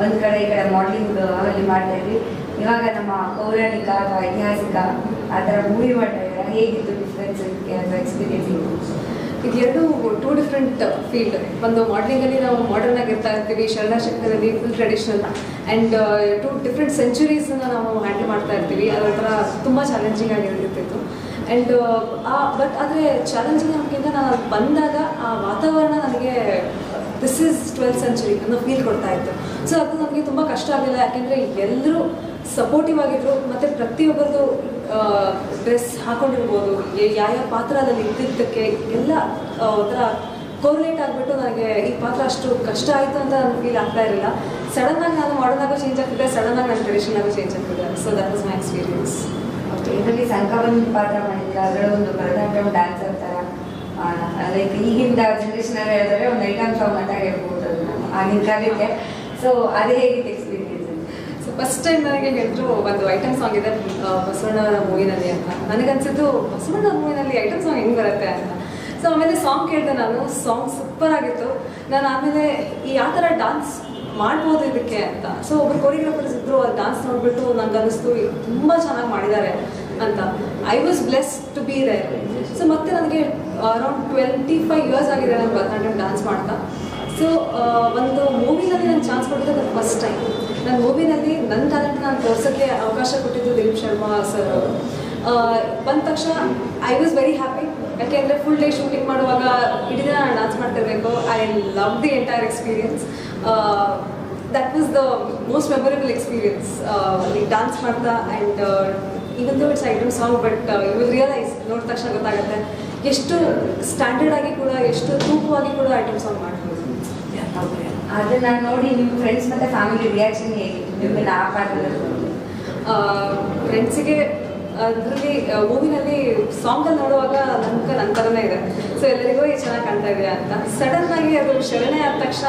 ಒಂದು ಕಡೆ ಈ ಕಡೆ ಮಾಡಲಿಂಗ್ ಅಲ್ಲಿ ಮಾಡ್ತಾ ಇದ್ವಿ, ಇವಾಗ ನಮ್ಮ ಪೌರಾಣಿಕ ಅಥವಾ ಐತಿಹಾಸಿಕ ಆ ಥರ ಮೂವಿ ಮಾಡ್ತಾ ಇದ್ದೀರಾ. ಹೇಗಿತ್ತು ಡಿಫ್ರೆನ್ಸ್ ಅಥವಾ ಎಕ್ಸ್ಪೀರಿಯನ್ಸ್? ಇದೆರಡು 2 ಡಿಫ್ರೆಂಟ್ ಫೀಲ್ಡ್. ಒಂದು ಮಾಡಲಿಂಗಲ್ಲಿ ನಾವು ಮಾಡರ್ನ್ ಆಗಿರ್ತಾ ಇರ್ತೀವಿ, ಶರಣರ ಶಕ್ತಿಯಲ್ಲಿ ಫುಲ್ ಟ್ರೆಡಿಷನಲ್, ಆ್ಯಂಡ್ 2 ಡಿಫ್ರೆಂಟ್ ಸೆಂಚುರೀಸನ್ನ ನಾವು ಹ್ಯಾಂಡಲ್ ಮಾಡ್ತಾ ಇರ್ತೀವಿ. ಅದರ ಥರ ತುಂಬ ಚಾಲೆಂಜಿಂಗ್ ಆಗಿರ್ತಿತ್ತು. ಆ್ಯಂಡ್ ಬಟ್ ಆದರೆ ಚಾಲೆಂಜಿಂಗ್ ಅನ್ನೋಕ್ಕಿಂತ ನಾನು ಬಂದಾಗ ಆ ವಾತಾವರಣ ನನಗೆ ದಿಸ್ ಈಸ್ 12th century ಅನ್ನೋ ಫೀಲ್ ಕೊಡ್ತಾ ಇತ್ತು. ಸೊ ಅದು ನನಗೆ ತುಂಬ ಕಷ್ಟ ಆಗಲಿಲ್ಲ, ಯಾಕೆಂದರೆ ಎಲ್ಲರೂ ಸಪೋರ್ಟಿವ್ ಆಗಿದ್ರು. ಮತ್ತು ಪ್ರತಿಯೊಬ್ಬರದು ಡ್ರೆಸ್ ಹಾಕೊಂಡಿರ್ಬೋದು, ಯಾವ ಪಾತ್ರ ಅದರಲ್ಲಿ ಇದ್ದಿದ್ದಕ್ಕೆ ಎಲ್ಲ ಒಂಥರ ಕೋರಿಲೇಟ್ ಆಗಿಬಿಟ್ಟು ನನಗೆ ಈ ಪಾತ್ರ ಅಷ್ಟು ಕಷ್ಟ ಆಯಿತು ಅಂತ ನನಗೆ ಫೀಲ್ ಆಗ್ತಾ ಇರಲಿಲ್ಲ. ಸಡನ್ನಾಗಿ ನಾನು ಮಾಡರ್ನಾಗೂ ಚೇಂಜ್ ಆಗ್ತಿದ್ದೆ, ಸಡನ್ನಾಗಿ ನಾನು ಟ್ರೆಡಿಷನಾಗೂ ಚೇಂಜ್ ಆಗ್ತಿದ್ದೆ. So that was my experience. Okay, ಇದರಲ್ಲಿ ಸಂಕವನ್ ಪಾತ್ರ ಮಾಡಿದ್ದೀರಾ. ಅದರಲ್ಲಿ ಒಂದು ಭರತನಾಟ್ಯಂ ಡ್ಯಾನ್ಸರ್ ಥರ, ಲೈಕ್ ಈಗಿಂದ ಜನರೇಷನಲ್ಲಿ ಹೇಳಿದ್ರೆ ಒಂದು ಐಟಮ್ ಸಾಂಗ್ ಅಂತ ಹೇಳ್ಬೋದು ಅದನ್ನು ಆಗಿನ ಕಾಲಕ್ಕೆ. ಸೊ ಅದೇ ಹೇಗಿತ್ತು ಎಕ್ಸ್ಪೀರಿಯನ್ಸ್? ಸೊ ಫಸ್ಟ್ ಟೈಮ್ ನನಗೆ ಹೇಳಿದ್ರು ಒಂದು ಐಟಮ್ ಸಾಂಗ್ ಇದೆ ಬಸವಣ್ಣವರ ಮೂವಿನಲ್ಲಿ ಅಂತ. ನನಗನ್ಸಿದ್ದು ಬಸವಣ್ಣವ್ರ ಮೂವಿನಲ್ಲಿ ಐಟಮ್ ಸಾಂಗ್ ಹೆಂಗೆ ಬರುತ್ತೆ ಅಂತ. ಸೊ ಆಮೇಲೆ ಸಾಂಗ್ ಕೇಳಿದೆ ನಾನು, ಸಾಂಗ್ ಸೂಪರ್ ಆಗಿತ್ತು. ನಾನು ಆಮೇಲೆ ಯಾವ ಥರ ಡಾನ್ಸ್ ಮಾಡ್ಬೋದು ಇದಕ್ಕೆ ಅಂತ. ಸೊ ಒಬ್ಬರು ಕೊರಿಯೋಗ್ರಾಫರ್ಸ್ ಇದ್ದರು, ಅದು ಡಾನ್ಸ್ ನೋಡಿಬಿಟ್ಟು ನನಗೆ ಅನ್ನಿಸ್ತು ತುಂಬ ಚೆನ್ನಾಗಿ ಮಾಡಿದ್ದಾರೆ ಅಂತ. I was blessed to be there. So ಮತ್ತೆ ನನಗೆ ಅರೌಂಡ್ 25 years ಆಗಿದೆ ನಾನು ಭರತನಾಟ್ಯಂ ಡಾನ್ಸ್ ಮಾಡ್ತಾ. ಸೊ ಒಂದು ಮೂವಿನಲ್ಲಿ ನಾನು ಚಾನ್ಸ್ ಕೊಟ್ಟಿದ್ದು ಫಸ್ಟ್ ಟೈಮ್. ನನ್ನ ಮೂವಿನಲ್ಲಿ ನನ್ನ ಟ್ಯಾಲೆಂಟ್ ನಾನು ತೋರ್ಸೋಕ್ಕೆ ಅವಕಾಶ ಕೊಟ್ಟಿದ್ದು ದಿಲೀಪ್ ಶರ್ಮಾ ಸರ್ ಅವರು. ಬಂದ ತಕ್ಷಣ ಐ ವಾಸ್ ವೆರಿ ಹ್ಯಾಪಿ, ಯಾಕೆಂದರೆ ಫುಲ್ ಡೇ ಶೂಟಿಂಗ್ ಮಾಡುವಾಗ ಇಡೀ ದಿನ ನಾನು ಡಾನ್ಸ್ ಮಾಡ್ತಿರ್ಬೇಕು. I love the entire experience. That was the most memorable experience, dance ಮಾಡ್ತಾ. And even though it's item song, but you will realise, ನೋಡಿದ ತಕ್ಷಣ ಗೊತ್ತಾಗುತ್ತೆ ಎಷ್ಟು ಸ್ಟ್ಯಾಂಡರ್ಡ್ ಆಗಿ ಕೂಡ, ಎಷ್ಟು ತೂಕವಾಗಿ ಕೂಡ ಐಟಮ್ ಸಾಂಗ್ ಮಾಡ್ಬೋದು. ಅದನ್ನು ನೋಡಿ ನಿಮ್ಮ ಫ್ರೆಂಡ್ಸ್ ಮತ್ತು ಫ್ಯಾಮಿಲಿ ರಿಯಾಕ್ಷನ್ ಹೇಗಿತ್ತು ನಿಮ್ಮನ್ನು ಆ ಪಾತ್ರದಲ್ಲಿ? ಫ್ರೆಂಡ್ಸಿಗೆ ಅದರಲ್ಲಿ ಮೂವಿನಲ್ಲಿ ಸಾಂಗಲ್ಲಿ ನೋಡುವಾಗ ನನ್ನ ಥರನೇ ಇದೆ. ಸೊ ಎಲ್ಲರಿಗೂ ಈ ಚೆನ್ನಾಗಿ ಕಾಣ್ತಾ ಇದೆಯಾ ಅಂತ. ಸಡನ್ ಆಗಿ ಅದು ಶರಣೆ ಆದ ತಕ್ಷಣ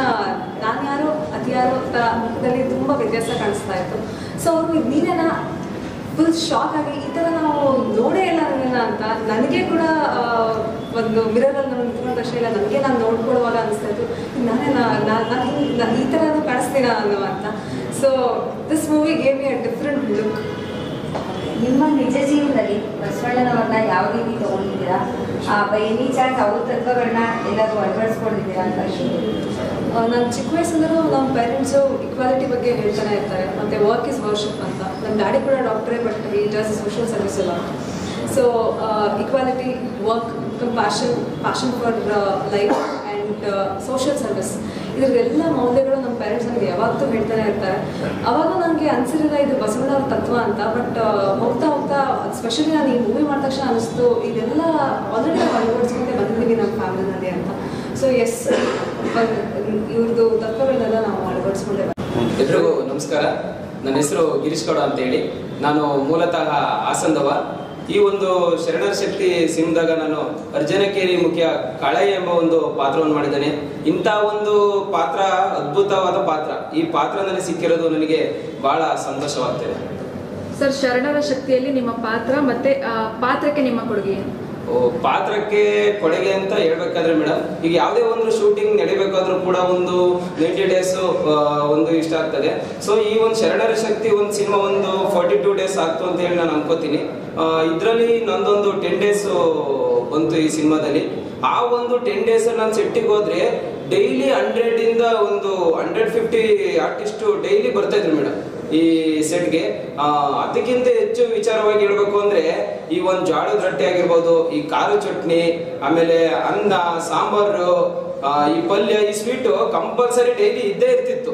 ನಾನು ಯಾರು ಅದು ಯಾರು ಅಂತ ಮುಖದಲ್ಲಿ ತುಂಬ ವ್ಯತ್ಯಾಸ ಕಾಣಿಸ್ತಾ ಇತ್ತು. ಸೊ ಅವರು ನೀನೇನಾ ಫುಲ್ ಶಾಕ್ ಆಗಿ ಈ ಥರ ನಾವು ನೋಡೇ ಇಲ್ಲ ನನ್ನ ಅಂತ ನನಗೆ ಕೂಡ ಒಂದು ಮಿರರಲ್ಲಿ ನಾವು ನಿಂತ್ಕೊಂಡ ತಕ್ಷಣ ಇಲ್ಲ ನನಗೆ ನಾನು ನೋಡ್ಕೊಳ್ಳುವಾಗ ಅನಿಸ್ತಾ ಇತ್ತು ನಾನು ಈ ಥರನೂ ಕಾಣಿಸ್ತೀನ ಅನ್ನೋ ಅಂತ. So this movie gave me a different look. ನಿಮ್ಮ ನಿಜ ಜೀವನದಲ್ಲಿ ಬಸವಣ್ಣನವ್ರನ್ನ ಯಾವ ರೀತಿ ತಗೊಂಡಿದ್ದೀರಾ? ಬೈ ಎನಿ ಚಾನ್ಸ್ ಅವ್ರ ತತ್ವಗಳನ್ನ ಎಲ್ಲಾದರೂ ಅಳವಡಿಸ್ಕೊಂಡಿದ್ದೀರಾ ಅಂತ? ನಾನು ಚಿಕ್ಕ ವಯಸ್ಸಿಂದಲೂ ನಮ್ಮ ಪೇರೆಂಟ್ಸು ಇಕ್ವಾಲಿಟಿ ಬಗ್ಗೆ ಹೇಳ್ತಾನೆ ಇರ್ತಾರೆ, ಮತ್ತು ವರ್ಕ್ ಇಸ್ ವರ್ಷಿಪ್ ಅಂತ. ನಮ್ಮ ಡ್ಯಾಡಿ ಕೂಡ ಡಾಕ್ಟ್ರೇ, ಬಟ್ ಈ ಡಸ್ ಸೋಷಿಯಲ್ ಸರ್ವಿಸ್ ಇಲ್ಲ. So equality, work, passion for life and social service, ಇದ್ರದ್ದೆಲ್ಲ ಮೌಲ್ಯಗಳು ನಮ್ಮ ಪೇರೆಂಟ್ಸ್ ನನಗೆ ಯಾವತ್ತೂ ಹೇಳ್ತಾನೆ ಇರ್ತಾರೆ. ಅವಾಗ ನನಗೆ ಅನಿಸಿರಲಿಲ್ಲ ಇದು ಬಸವಣ್ಣವ್ರ ತತ್ವ ಅಂತ. ಬಟ್ ಹೋಗ್ತಾ ಹೋಗ್ತಾ ಸ್ಪೆಷಲಿ ನಾನು ಈ ಮೂವಿ ಮಾಡಿದ ತಕ್ಷಣ ಅನಿಸ್ತು ಇದೆಲ್ಲ ಆಲ್ರೆಡಿ ನಾವು ಅಳವಡಿಸ್ಕೊಂಡೆ ಬಂದಿದ್ದೀವಿ ನಮ್ಮ ಫ್ಯಾಮಿಲಿನಲ್ಲಿ ಅಂತ. ಸೊ ಎಸ್, ಇವ್ರದ್ದು ತತ್ವಗಳನ್ನೆಲ್ಲ ನಾವು ಅಳವಡಿಸ್ಕೊಂಡೆ. ಎಲ್ರಿಗೂ ನಮಸ್ಕಾರ. ನನ್ನ ಹೆಸರು ಗಿರೀಶ್ ಗೌಡ ಅಂತೇಳಿ. ನಾನು ಮೂಲತಃ ಹಾಸನದವ. ಈ ಒಂದು ಶರಣರ ಶಕ್ತಿ ಸಿನಿಮಾದಾಗ ನಾನು ಅರ್ಜುನಕೇರಿ ಮುಖ್ಯ ಕಾಳೆ ಎಂಬ ಒಂದು ಪಾತ್ರವನ್ನು ಮಾಡಿದ್ದೇನೆ. ಇಂಥ ಒಂದು ಪಾತ್ರ ಅದ್ಭುತವಾದ ಪಾತ್ರ. ಈ ಪಾತ್ರ ನನಗೆ ಸಿಕ್ಕಿರೋದು ನನಗೆ ಬಹಳ ಸಂತೋಷವಾಗ್ತದೆ. ಸರ್, ಶರಣರ ಶಕ್ತಿಯಲ್ಲಿ ನಿಮ್ಮ ಪಾತ್ರ ಮತ್ತೆ ಪಾತ್ರಕ್ಕೆ ನಿಮ್ಮ ಕೊಡುಗೆ ಏನು? ಪಾತ್ರಕ್ಕೆ ಕೊಡುಗೆ ಅಂತ ಹೇಳ್ಬೇಕಾದ್ರೆ ಮೇಡಮ್, ಈಗ ಯಾವುದೇ ಒಂದು ಶೂಟಿಂಗ್ ನಡಿಬೇಕಾದ್ರೂ ಕೂಡ ಒಂದು 90 days ಒಂದು ಇಷ್ಟ ಆಗ್ತದೆ. ಸೊ ಈ ಒಂದು ಶರಣರ ಶಕ್ತಿ ಒಂದು ಸಿನಿಮಾ ಒಂದು 42 days ಆಗ್ತು ಅಂತ ಹೇಳಿ ನಾನು ಅನ್ಕೋತೀನಿ. ಇದರಲ್ಲಿ ನಂದೊಂದು 10 days ಬಂತು ಈ ಸಿನಿಮಾದಲ್ಲಿ. ಆ ಒಂದು 10 days ನಾನು ಸೆಟ್ಟಿಗೆ ಹೋದ್ರೆ ಡೈಲಿ 100 ಒಂದು 150 ಆರ್ಟಿಸ್ಟ್ ಡೈಲಿ ಬರ್ತಾ ಇದ್ರು ಮೇಡಮ್ ಈ ಸೆಟ್ಗೆ. ಅದಕ್ಕಿಂತ ಹೆಚ್ಚು ವಿಚಾರವಾಗಿ ಹೇಳ್ಬೇಕು ಅಂದ್ರೆ ಈ ಒಂದು ಜಾಡದ ರೊಟ್ಟಿ ಆಗಿರ್ಬೋದು, ಈ ಖಾರ ಚಟ್ನಿ, ಆಮೇಲೆ ಅನ್ನ, ಸಾಂಬಾರು, ಈ ಪಲ್ಯ, ಈ ಸ್ವೀಟು ಕಂಪಲ್ಸರಿ ಡೈಲಿ ಇದ್ದೇ ಇರ್ತಿತ್ತು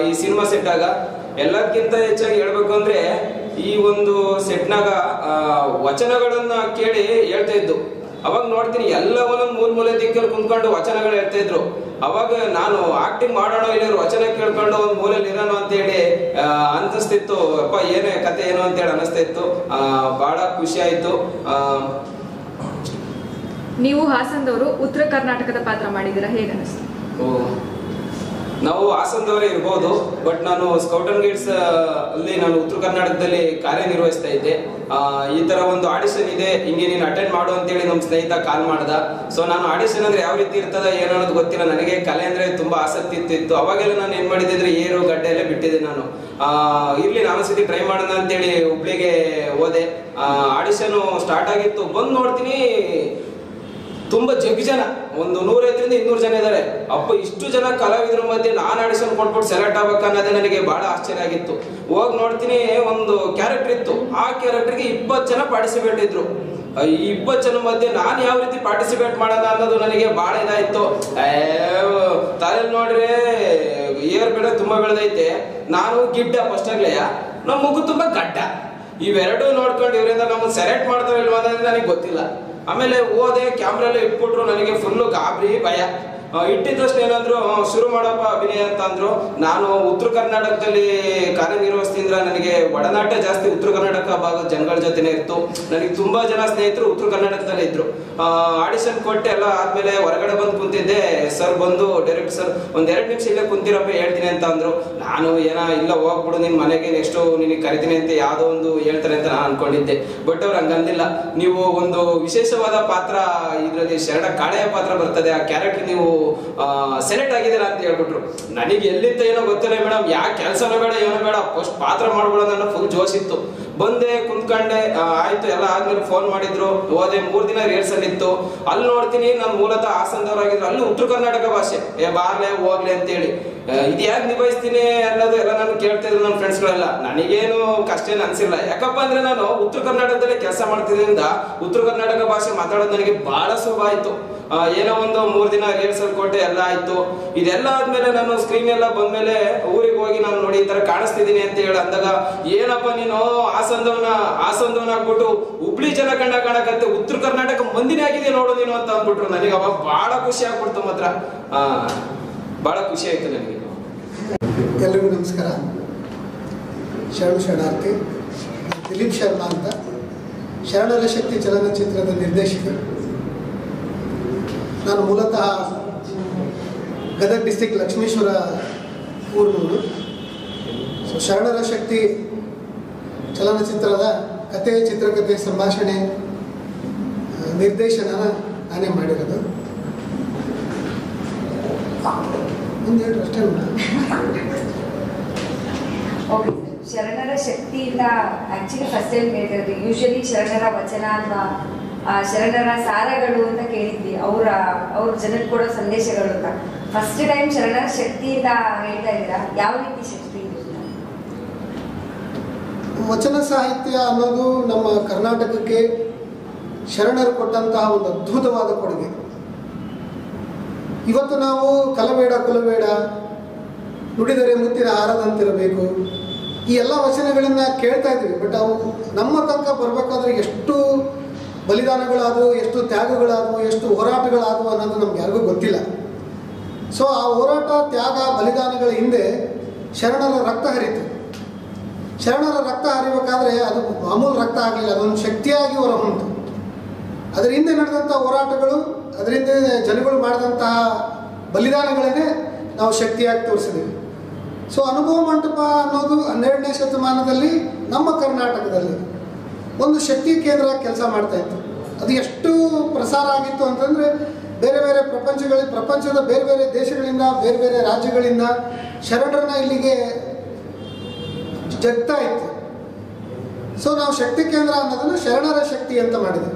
ಈ ಸಿನಿಮಾ ಸೆಟ್ಟಾಗ. ಎಲ್ಲದಕ್ಕಿಂತ ಹೆಚ್ಚಾಗಿ ಹೇಳ್ಬೇಕು ಅಂದ್ರೆ ಈ ಒಂದು ಸೆಟ್ನಾಗ ವಚನಗಳನ್ನ ಕೇಳಿ ಹೇಳ್ತಾ ಇದ್ದು. ಅವಾಗ ನೋಡ್ತೀನಿ ಎಲ್ಲವನ್ನೊಂದು ಮೂಲೆ ದಿಕ್ಕಲ್ಲಿ ಕುಂತ್ಕೊಂಡು ವಚನಗಳು ಹೇಳ್ತಾ ಇದ್ರು. ಅವಾಗ ನಾನು ಆಕ್ಟಿಂಗ್ ಮಾಡೋಣ ಇಲ್ಲ ವಚನ ಕೇಳ್ಕೊಂಡು ಒಂದು ಮೂಲೆಯಲ್ಲಿ ಇರೋಣ ಅಂತೇಳಿ ಅನಿಸ್ತಿತ್ತು. ಅಪ್ಪ ಏನೇ ಕತೆ ಏನು ಅಂತೇಳಿ ಅನಿಸ್ತಾ ಇತ್ತು. ಬಹಳ ಖುಷಿ ಆಯ್ತು. ನೀವು ಹಾಸನದವರು, ಉತ್ತರ ಕರ್ನಾಟಕದ ಪಾತ್ರ ಮಾಡಿದ್ದೀರಾ, ಹೇಗೆ ಅನಿಸ್ತು? ನಾವು ಹಾಸನದವರೇ ಇರ್ಬೋದು, ಬಟ್ ನಾನು ಸ್ಕೌಟ್ ಅಂಡ್ ಗೈಡ್ಸ್ ಅಲ್ಲಿ ನಾನು ಉತ್ತರ ಕರ್ನಾಟಕದಲ್ಲಿ ಕಾರ್ಯನಿರ್ವಹಿಸ್ತಾ ಇದ್ದೆ. ಈ ತರ ಒಂದು ಆಡಿಷನ್ ಇದೆ, ಹಿಂಗೆ ನೀನು ಅಟೆಂಡ್ ಮಾಡು ಅಂತೇಳಿ ನಮ್ಮ ಸ್ನೇಹಿತ ಕಾಲ್ ಮಾಡ್ದ. ಸೊ ನಾನು ಆಡಿಷನ್ ಅಂದ್ರೆ ಯಾವ ರೀತಿ ಇರ್ತದ ಏನೋ ಅನ್ನೋದು ಗೊತ್ತಿಲ್ಲ ನನಗೆ. ಕಲೆ ಅಂದ್ರೆ ತುಂಬಾ ಆಸಕ್ತಿ ಇತ್ತು. ಅವಾಗೆಲ್ಲ ನಾನು ಏನ್ ಮಾಡಿದೆ ಅಂದ್ರೆ ಏರು ಗಡ್ಡೆ ಎಲ್ಲ ಬಿಟ್ಟಿದ್ದೆ ನಾನು. ಇರ್ಲಿ ನಾನು ಸತಿ ಟ್ರೈ ಮಾಡೋಣ ಅಂತೇಳಿ ಹುಬ್ಳಿಗೆ ಹೋದೆ. ಆಡಿಷನ್ ಸ್ಟಾರ್ಟ್ ಆಗಿತ್ತು. ಬಂದು ನೋಡ್ತೀನಿ ತುಂಬಾ ಜನ, ಒಂದು 150 200 ಜನ ಇದ್ದಾರೆ. ಅಪ್ಪ ಇಷ್ಟು ಜನ ಕಲಾವಿದ್ರ ಮಧ್ಯೆ ನಾನು ಆಡಿಷನ್ ಕೊಟ್ಬಿಟ್ಟು ಸೆಲೆಕ್ಟ್ ಆಗ್ಬೇಕನ್ನೋದೇ ನನಗೆ ಬಹಳ ಆಶ್ಚರ್ಯ ಆಗಿತ್ತು. ಹೋಗಿ ನೋಡ್ತೀನಿ ಒಂದು ಕ್ಯಾರೆಕ್ಟರ್ ಇತ್ತು. ಆ ಕ್ಯಾರೆಕ್ಟರ್ಗೆ 20 ಜನ ಪಾರ್ಟಿಸಿಪೇಟ್ ಇದ್ರು. ಈ 20 ಜನ ಮಧ್ಯೆ ನಾನು ಯಾವ ರೀತಿ ಪಾರ್ಟಿಸಿಪೇಟ್ ಮಾಡೋಣ ಅನ್ನೋದು ನನಗೆ ಬಹಳ ಇದಾಯ್ತು. ತಲೆಯಲ್ಲಿ ನೋಡ್ರೆ ಏರ್ ಬೆಳೆ ತುಂಬಾ ಬೆಳೆದೈತೆ. ನಾನು ಗಿಡ್ಡ ಫಸ್ಟ್ ಆಗ್ಲೆಯ, ನಮ್ಮ ಮುಗು ತುಂಬಾ ಗಡ್ಡ. ಇವೆರಡು ನೋಡ್ಕೊಂಡು ಇವರಿಂದ ನಮ್ಮನ್ನು ಸೆಲೆಕ್ಟ್ ಮಾಡ್ತಾರೋ ಇಲ್ವಾ ಅನ್ನೋದು ನನಗೆ ಗೊತ್ತಿಲ್ಲ. ಆಮೇಲೆ ಹೋದೆ, ಕ್ಯಾಮ್ರಲ್ಲಿ ಇಟ್ಬಿಟ್ರು. ನನಗೆ ಫುಲ್ಲು ಗಾಬರಿ ಭಯ. ಇಟ್ಟಿದ್ದಷ್ಟು ಏನಂದ್ರು ಶುರು ಮಾಡಪ್ಪ ಅಭಿನಯ ಅಂತ ಅಂದ್ರು. ನಾನು ಉತ್ತರ ಕರ್ನಾಟಕದಲ್ಲಿ ಕಾರ್ಯನಿರ್ವಹಿಸ್ತಿದ್ರ ನನಗೆ ಒಡನಾಟ ಜಾಸ್ತಿ ಉತ್ತರ ಕರ್ನಾಟಕ ಭಾಗದ ಜನಗಳ ಜೊತೆನೇ ಇತ್ತು. ನನಗೆ ತುಂಬಾ ಜನ ಸ್ನೇಹಿತರು ಉತ್ತರ ಕರ್ನಾಟಕದಲ್ಲೇ ಇದ್ರು. ಆಡಿಷನ್ ಕೊಟ್ಟೆ ಎಲ್ಲ ಆದ್ಮೇಲೆ ಹೊರಗಡೆ ಬಂದು ಕುಂತಿದ್ದೆ. ಸರ್ ಬಂದು ಡೈರೆಕ್ಟ್ ಸರ್ ಒಂದ್ 2 ನಿಮಿಷ ಇಲ್ಲೇ ಕುಂತಿರಪ್ಪ ಹೇಳ್ತೀನಿ ಅಂತ ಅಂದ್ರು. ನಾನು ಇಲ್ಲ ಹೋಗ್ಬಿಡು ನಿನ್ ಮನೆಗೆ, ನೆಕ್ಸ್ಟ್ ನಿನಗೆ ಕರಿತೀನಿ ಅಂತ ಯಾವ್ದೋ ಒಂದು ಹೇಳ್ತಾರೆ ಅಂತ ನಾನು ಅನ್ಕೊಂಡಿದ್ದೆ. ಬಟ್ ಅವ್ರು ಹಂಗಂದಿಲ್ಲ. ನೀವು ಒಂದು ವಿಶೇಷವಾದ ಪಾತ್ರ ಇದ್ರಲ್ಲಿ ಶರಣ ಕಾಳೆಯ ಪಾತ್ರ ಬರ್ತದೆ, ಆ ಕ್ಯಾರೆಕ್ಟರ್ ನೀವು ಸೆಲೆಕ್ಟ್ ಆಗಿದ್ದೀರಾ ಅಂತ ಹೇಳ್ಬಿಟ್ರು. ನನಗೆ ಎಲ್ಲಿಂದ ಏನೋ ಗೊತ್ತಿಲ್ಲ ಮೇಡಮ್. ಯಾಕೆ ಕೆಲಸನೂ ಬೇಡ ಏನೋ ಬೇಡ, ಫಸ್ಟ್ ಪಾತ್ರ ಮಾಡ್ಬಿಡೋದು ಅನ್ನೋ ಫುಲ್ ಜೋಶ್ ಇತ್ತು. ಬಂದೆ, ಕುಂತ್ಕೊಂಡೆ. ಆಯ್ತು ಎಲ್ಲ ಆದ್ಮೇಲೆ ಫೋನ್ ಮಾಡಿದ್ರು. ಹೋದೆ, 3 ದಿನ ರಿಹರ್ಸಲ್ ಇತ್ತು. ಅಲ್ಲಿ ನೋಡ್ತೀನಿ ನಾನು ಮೂಲತಃ ಹಾಸನದವರಾಗಿದ್ರು. ಅಲ್ಲಿ ಉತ್ತರ ಕರ್ನಾಟಕ ಭಾಷೆ, ಬಾರ್ಲೆ ಹೋಗ್ಲಿ ಅಂತೇಳಿ. ಇದು ಯಾಕೆ ನಿಭಾಯಿಸ್ತೀನಿ ಅನ್ನೋದು ಎಲ್ಲ ನಾನು ಕೇಳ್ತಾ ಇದ್ರು ನನ್ನ ಫ್ರೆಂಡ್ಸ್ಗಳೆಲ್ಲ. ನನಗೇನು ಕಷ್ಟ ಏನು ಅನ್ಸಿಲ್ಲ. ಯಾಕಪ್ಪ ಅಂದ್ರೆ ನಾನು ಉತ್ತರ ಕರ್ನಾಟಕದಲ್ಲೇ ಕೆಲಸ ಮಾಡ್ತಿದ್ರಿಂದ ಉತ್ತರ ಕರ್ನಾಟಕ ಭಾಷೆ ಮಾತಾಡೋದು ನನಗೆ ಬಹಳ ಸುಲಭ ಆಯ್ತು. ಏನೋ ಒಂದು 3 ದಿನ ರಿಹರ್ಸಲ್ ಕೊಟ್ಟೆ, ಎಲ್ಲ ಆಯ್ತು. ಇದೆಲ್ಲ ಆದ್ಮೇಲೆ ನಾನು ಸ್ಕ್ರೀನ್ ಎಲ್ಲ ಬಂದ್ಮೇಲೆ ಊರಿಗೆ ಹೋಗಿ ನಾನು ನೋಡಿ ಈ ತರ ಕಾಣಿಸ್ತಿದ್ದೀನಿ ಅಂತ ಹೇಳಿ ಅಂದಾಗ, ಏನಪ್ಪ ನೀನು ಹಾಸನದವನ ಆಗ್ಬಿಟ್ಟು ಹುಬ್ಳಿ ಜನ ಕಾಣಕತ್ತೆ, ಉತ್ತರ ಕರ್ನಾಟಕ ಮಂದಿನೇ ಆಗಿದೆ ನೋಡು ನೀನು ಅಂತ ಅಂದ್ಬಿಟ್ರು. ನನಗೆ ಅವಾಗ ಬಹಳ ಖುಷಿ ಆಗ್ಬಿಡ್ತು. ಮಾತ್ರ ಬಹಳ ಖುಷಿ ಆಯ್ತು ನನಗೆ. ಎಲ್ರಿಗೂ ನಮಸ್ಕಾರ. ಶರಣಾರ್ಥಿ. ದಿಲೀಪ್ ಶರ್ಮಾ ಅಂತ ಶರಣರ ಶಕ್ತಿ ಚಲನಚಿತ್ರದ ನಿರ್ದೇಶಕ. ನಾನು ಮೂಲತಃ ಗದಗ ಡಿಸ್ಟಿಕ್ ಲಕ್ಷ್ಮೇಶ್ವರ ಊರಿನವರು. ಸೊ ಶರಣರ ಶಕ್ತಿ ಚಲನಚಿತ್ರದ ಕತೆ, ಚಿತ್ರಕಥೆ, ಸಂಭಾಷಣೆ, ನಿರ್ದೇಶನ ನಾನೇ ಮಾಡಿರೋದು. ಒಂದು ಹೇಳಿ ಅಷ್ಟೇ. ಓಕೆ, ಶರಣರ ಶಕ್ತಿಯಿಂದ ಆ್ಯಕ್ಚುಲಿ ಫಸ್ಟ್ ಟೈಮ್ ಕೇಳಿದ್ರಿ. ಯೂಶಲಿ ಶರಣರ ವಚನ ಅಥವಾ ಶರಣರ ಸಾರಗಳು ಅಂತ ಕೇಳಿದ್ವಿ, ಅವ್ರ ಜನಕ್ಕೆ ಕೊಡೋ ಸಂದೇಶಗಳು ಅಂತ. ಫಸ್ಟ್ ಟೈಮ್ ಶರಣರ ಶಕ್ತಿಯಿಂದ ಹೇಳ್ತಾ ಇದ್ದೀರಾ, ಯಾವ ರೀತಿ ಶಕ್ತಿ ಇದೆ? ವಚನ ಸಾಹಿತ್ಯ ಅನ್ನೋದು ನಮ್ಮ ಕರ್ನಾಟಕಕ್ಕೆ ಶರಣರು ಕೊಟ್ಟಂತಹ ಒಂದು ಅದ್ಭುತವಾದ ಕೊಡುಗೆ. ಇವತ್ತು ನಾವು ಕಲಬೇಡ ಕುಲಬೇಡ, ನುಡಿದರೆ ಮುತ್ತಿನ ಹಾರದಂತಿರಬೇಕು, ಈ ಎಲ್ಲ ವಚನಗಳನ್ನು ಕೇಳ್ತಾ ಇದ್ವಿ. ಬಟ್ ಅವು ನಮ್ಮ ತನಕ ಬರಬೇಕಾದ್ರೆ ಎಷ್ಟು ಬಲಿದಾನಗಳಾದವು, ಎಷ್ಟು ತ್ಯಾಗಗಳಾದವು, ಎಷ್ಟು ಹೋರಾಟಗಳಾದವು ಅನ್ನೋದು ನಮ್ಗೆ ಯಾರಿಗೂ ಗೊತ್ತಿಲ್ಲ. ಸೊ ಆ ಹೋರಾಟ, ತ್ಯಾಗ, ಬಲಿದಾನಗಳ ಹಿಂದೆ ಶರಣರ ರಕ್ತ ಹರಿತು. ಶರಣರ ರಕ್ತ ಹರಿಬೇಕಾದ್ರೆ ಅದು ಮಾಮೂಲು ರಕ್ತ ಆಗಲಿಲ್ಲ, ಅದೊಂದು ಶಕ್ತಿಯಾಗಿ ಹೊರಹೊಮ್ಮಿತು. ಅದರ ಹಿಂದೆ ನಡೆದಂಥ ಹೋರಾಟಗಳು, ಅದರಿಂದ ಜನಗಳು ಮಾಡಿದಂತಹ ಬಲಿದಾನಗಳನ್ನೇ ನಾವು ಶಕ್ತಿಯಾಗಿ ತೋರಿಸಿದ್ದೀವಿ. ಸೊ ಅನುಭವ ಮಂಟಪ ಅನ್ನೋದು 12ನೇ ಶತಮಾನದಲ್ಲಿ ನಮ್ಮ ಕರ್ನಾಟಕದಲ್ಲಿ ಒಂದು ಶಕ್ತಿ ಕೇಂದ್ರ ಕೆಲಸ ಮಾಡ್ತಾ ಇತ್ತು. ಅದು ಎಷ್ಟು ಪ್ರಸಾರ ಆಗಿತ್ತು ಅಂತಂದರೆ ಬೇರೆ ಬೇರೆ ಪ್ರಪಂಚದ ಬೇರೆ ಬೇರೆ ದೇಶಗಳಿಂದ, ಬೇರೆ ಬೇರೆ ರಾಜ್ಯಗಳಿಂದ ಶರಣರನ್ನ ಇಲ್ಲಿಗೆ ಜಗ್ತಾ ಇತ್ತು. ಸೊ ನಾವು ಶಕ್ತಿ ಕೇಂದ್ರ ಅನ್ನೋದನ್ನು ಶರಣರ ಶಕ್ತಿ ಅಂತ ಮಾಡಿದ್ವಿ.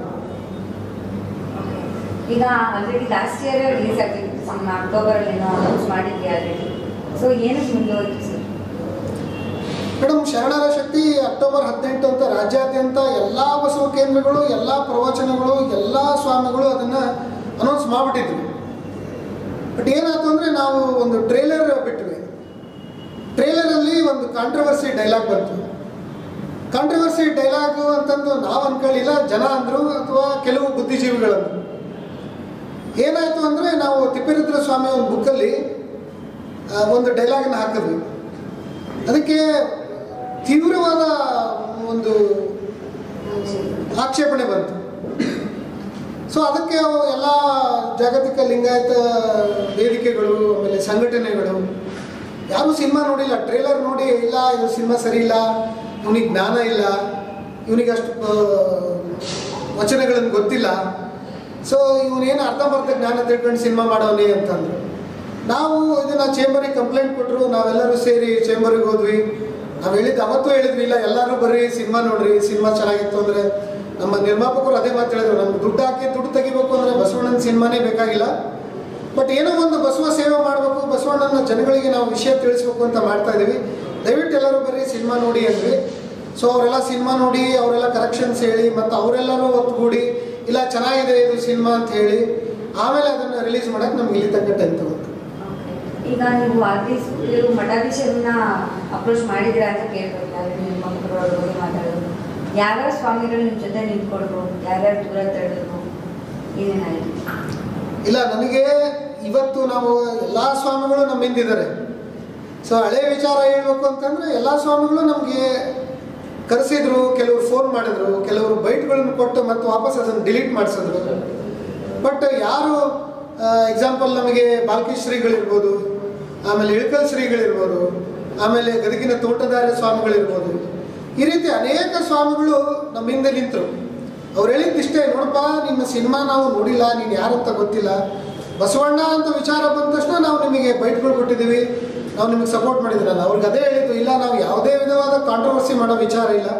ಈಗ ಆಲ್ರೆಡಿ ಲಾಸ್ಟ್ ಇಯರ್ ರಿಲೀಸ್ ಆಗಿತ್ತು, ಅಕ್ಟೋಬರಲ್ಲಿ ಏನೋ ಅನೌನ್ಸ್ ಮಾಡಿದ್ವಿ ಆಲ್ರೆಡಿ. ಸೊ ಏನಕ್ಕೆ ಮುಂದುವರಿತು ಸರ್? ಮೇಡಮ್, ಶರಣರ ಶಕ್ತಿ ಅಕ್ಟೋಬರ್ 18 ಅಂತ ರಾಜ್ಯಾದ್ಯಂತ ಎಲ್ಲ ಬಸವ ಕೇಂದ್ರಗಳು, ಎಲ್ಲ ಪ್ರವಚನಗಳು, ಎಲ್ಲ ಸ್ವಾಮಿಗಳು ಅದನ್ನು ಅನೌನ್ಸ್ ಮಾಡಿಬಿಟ್ಟಿದ್ವಿ. ಬಟ್ ಏನಾಯ್ತು ಅಂದರೆ ನಾವು ಒಂದು ಟ್ರೇಲರ್ ಬಿಟ್ವಿ. ಟ್ರೇಲರಲ್ಲಿ ಒಂದು ಕಾಂಟ್ರವರ್ಸಿ ಡೈಲಾಗ್ ಬಂತು. ಕಾಂಟ್ರವರ್ಸಿ ಡೈಲಾಗು ಅಂತಂದು ನಾವು ಅಂದ್ಕೊಳ್ಳಿಲ್ಲ, ಜನ ಅಂದರು ಅಥವಾ ಕೆಲವು ಬುದ್ಧಿಜೀವಿಗಳಂದರು. ಏನಾಯಿತು ಅಂದರೆ ನಾವು ತಿಪ್ಪೇರುದ್ರ ಸ್ವಾಮಿ ಒಂದು ಬುಕ್ಕಲ್ಲಿ ಒಂದು ಡೈಲಾಗನ್ನು ಹಾಕಿದ್ವಿ. ಅದಕ್ಕೆ ತೀವ್ರವಾದ ಒಂದು ಆಕ್ಷೇಪಣೆ ಬಂತು. ಸೊ ಅದಕ್ಕೆ ಎಲ್ಲ ಜಾಗತಿಕ ಲಿಂಗಾಯತ ವೇದಿಕೆಗಳು, ಆಮೇಲೆ ಸಂಘಟನೆಗಳು ಯಾರೂ ಸಿನಿಮಾ ನೋಡಿಲ್ಲ. ಟ್ರೇಲರ್ ನೋಡಿ, ಇಲ್ಲ ಇದು ಸಿನಿಮಾ ಸರಿ ಇಲ್ಲ, ಇವನಿಗೆ ಜ್ಞಾನ ಇಲ್ಲ, ಇವನಿಗೆ ಅಷ್ಟು ವಚನಗಳನ್ನು ಗೊತ್ತಿಲ್ಲ, ಸೊ ಇವನೇನು ಅರ್ಧಂಬರ್ಧ ಜ್ಞಾನ ತಿಳ್ಕೊಂಡು ಸಿನಿಮಾ ಮಾಡೋನಿ ಅಂತಂದರು. ನಾವು ಇದನ್ನು ಚೇಂಬರಿಗೆ ಕಂಪ್ಲೇಂಟ್ ಕೊಟ್ಟರು. ನಾವೆಲ್ಲರೂ ಸೇರಿ ಚೇಂಬರಿಗೆ ಹೋದ್ವಿ. ನಾವು ಅವತ್ತು ಹೇಳಿದ್ವಿ, ಇಲ್ಲ ಎಲ್ಲರೂ ಬರ್ರಿ ಸಿನಿಮಾ ನೋಡ್ರಿ, ಸಿನಿಮಾ ಚೆನ್ನಾಗಿತ್ತು ಅಂದರೆ. ನಮ್ಮ ನಿರ್ಮಾಪಕರು ಅದೇ ಮಾತು ಹೇಳಿದ್ರು, ನಮ್ಗೆ ದುಡ್ಡು ಹಾಕಿ ದುಡ್ಡು ತೆಗಿಬೇಕು ಅಂದರೆ ಬಸವಣ್ಣನ ಸಿನಿಮಾನೇ ಬೇಕಾಗಿಲ್ಲ, ಬಟ್ ಏನೋ ಒಂದು ಬಸವ ಸೇವೆ ಮಾಡಬೇಕು, ಬಸವಣ್ಣನ ಜನಗಳಿಗೆ ನಾವು ವಿಷಯ ತಿಳಿಸ್ಬೇಕು ಅಂತ ಮಾಡ್ತಾ ಇದ್ದೀವಿ, ದಯವಿಟ್ಟು ಎಲ್ಲರೂ ಬರ್ರಿ ಸಿನಿಮಾ ನೋಡಿ ಅಂದ್ವಿ. ಸೊ ಅವರೆಲ್ಲ ಸಿನಿಮಾ ನೋಡಿ, ಅವರೆಲ್ಲ ಕರೆಕ್ಷನ್ಸ್ ಹೇಳಿ, ಮತ್ತು ಅವರೆಲ್ಲರೂ ಒತ್ತುಗೂಡಿ ಇಲ್ಲ ಚೆನ್ನಾಗಿದೆ ಇದು ಸಿನಿಮಾ ಅಂತ ಹೇಳಿ ಆಮೇಲೆ ಅದನ್ನು ರಿಲೀಸ್ ಮಾಡೋಕ್ಕೆ ನಮ್ಗೆ ಇಲ್ಲಿ ತನಕ ಟೈಮ್ ತಗೊಂಡು. ಈಗ ನೀವು ಆರ್ಟಿಸ್ಟ್ ಮಠಾಧೀಶರನ್ನ ಅಪ್ರೋಚ್ ಮಾಡಿದ್ದೀರಾ ಅಂತ ಕೇಳ್ಬೇಕು. ನಿಮ್ಮ ಮಕ್ಕಳು ಅವ್ರ ಬಗ್ಗೆ ಮಾತಾಡೋದು, ಯಾವ್ಯಾವ ಸ್ವಾಮಿಗಳು ನಿಮ್ಮ ಜೊತೆ ನಿಂತ್ಕೊಳ್ರು, ಯಾರ್ಯಾರು ದೂರ ತಡೆದ್ರು, ಏನೇನಾಯಿತು? ಇಲ್ಲ, ನನಗೆ ಇವತ್ತು ನಾವು ಎಲ್ಲ ಸ್ವಾಮಿಗಳು ನಮ್ಮ ಹಿಂದಿದ್ದಾರೆ. ಸೊ ಹಳೆ ವಿಚಾರ ಹೇಳ್ಬೇಕು ಅಂತಂದರೆ ಎಲ್ಲ ಸ್ವಾಮಿಗಳು ನಮಗೆ ಕರೆಸಿದ್ರು, ಕೆಲವರು ಫೋನ್ ಮಾಡಿದ್ರು, ಕೆಲವರು ಬೈಟ್ಗಳನ್ನು ಕೊಟ್ಟು ಮತ್ತು ವಾಪಸ್ ಅದನ್ನು ಡಿಲೀಟ್ ಮಾಡಿಸಿದ್ರು. ಬಟ್ ಯಾರು ಎಕ್ಸಾಂಪಲ್ ನಮಗೆ ಬಾಲ್ಕಿ ಶ್ರೀಗಳಿರ್ಬೋದು, ಆಮೇಲೆ ಇಳಕಲ್ ಶ್ರೀಗಳಿರ್ಬೋದು, ಆಮೇಲೆ ಗದಗಿನ ತೋಟದಾರ ಸ್ವಾಮಿಗಳಿರ್ಬೋದು, ಈ ರೀತಿ ಅನೇಕ ಸ್ವಾಮಿಗಳು ನಮ್ಮ ಹಿಂದೆ ನಿಂತರು. ಅವ್ರು ಹೇಳಿದ್ದಿಷ್ಟೇ, ನೋಡಪ್ಪ ನಿಮ್ಮ ಸಿನಿಮಾ ನಾವು ನೋಡಿಲ್ಲ, ನೀನು ಯಾರಂತ ಗೊತ್ತಿಲ್ಲ, ಬಸವಣ್ಣ ಅಂತ ವಿಚಾರ ಬಂದ ತಕ್ಷಣ ನಾವು ನಿಮಗೆ ಬೈಟ್ಗಳು ಕೊಟ್ಟಿದ್ದೀವಿ, ನಾವು ನಿಮಗೆ ಸಪೋರ್ಟ್ ಮಾಡಿದ್ರಲ್ಲ. ಅವ್ರಿಗೆ ಅದೇ ಹೇಳಿದ್ದು, ಇಲ್ಲ ನಾವು ಯಾವುದೇ ವಿಧವಾದ ಕಾಂಟ್ರವರ್ಸಿ ಮಾಡೋ ವಿಚಾರ ಇಲ್ಲ,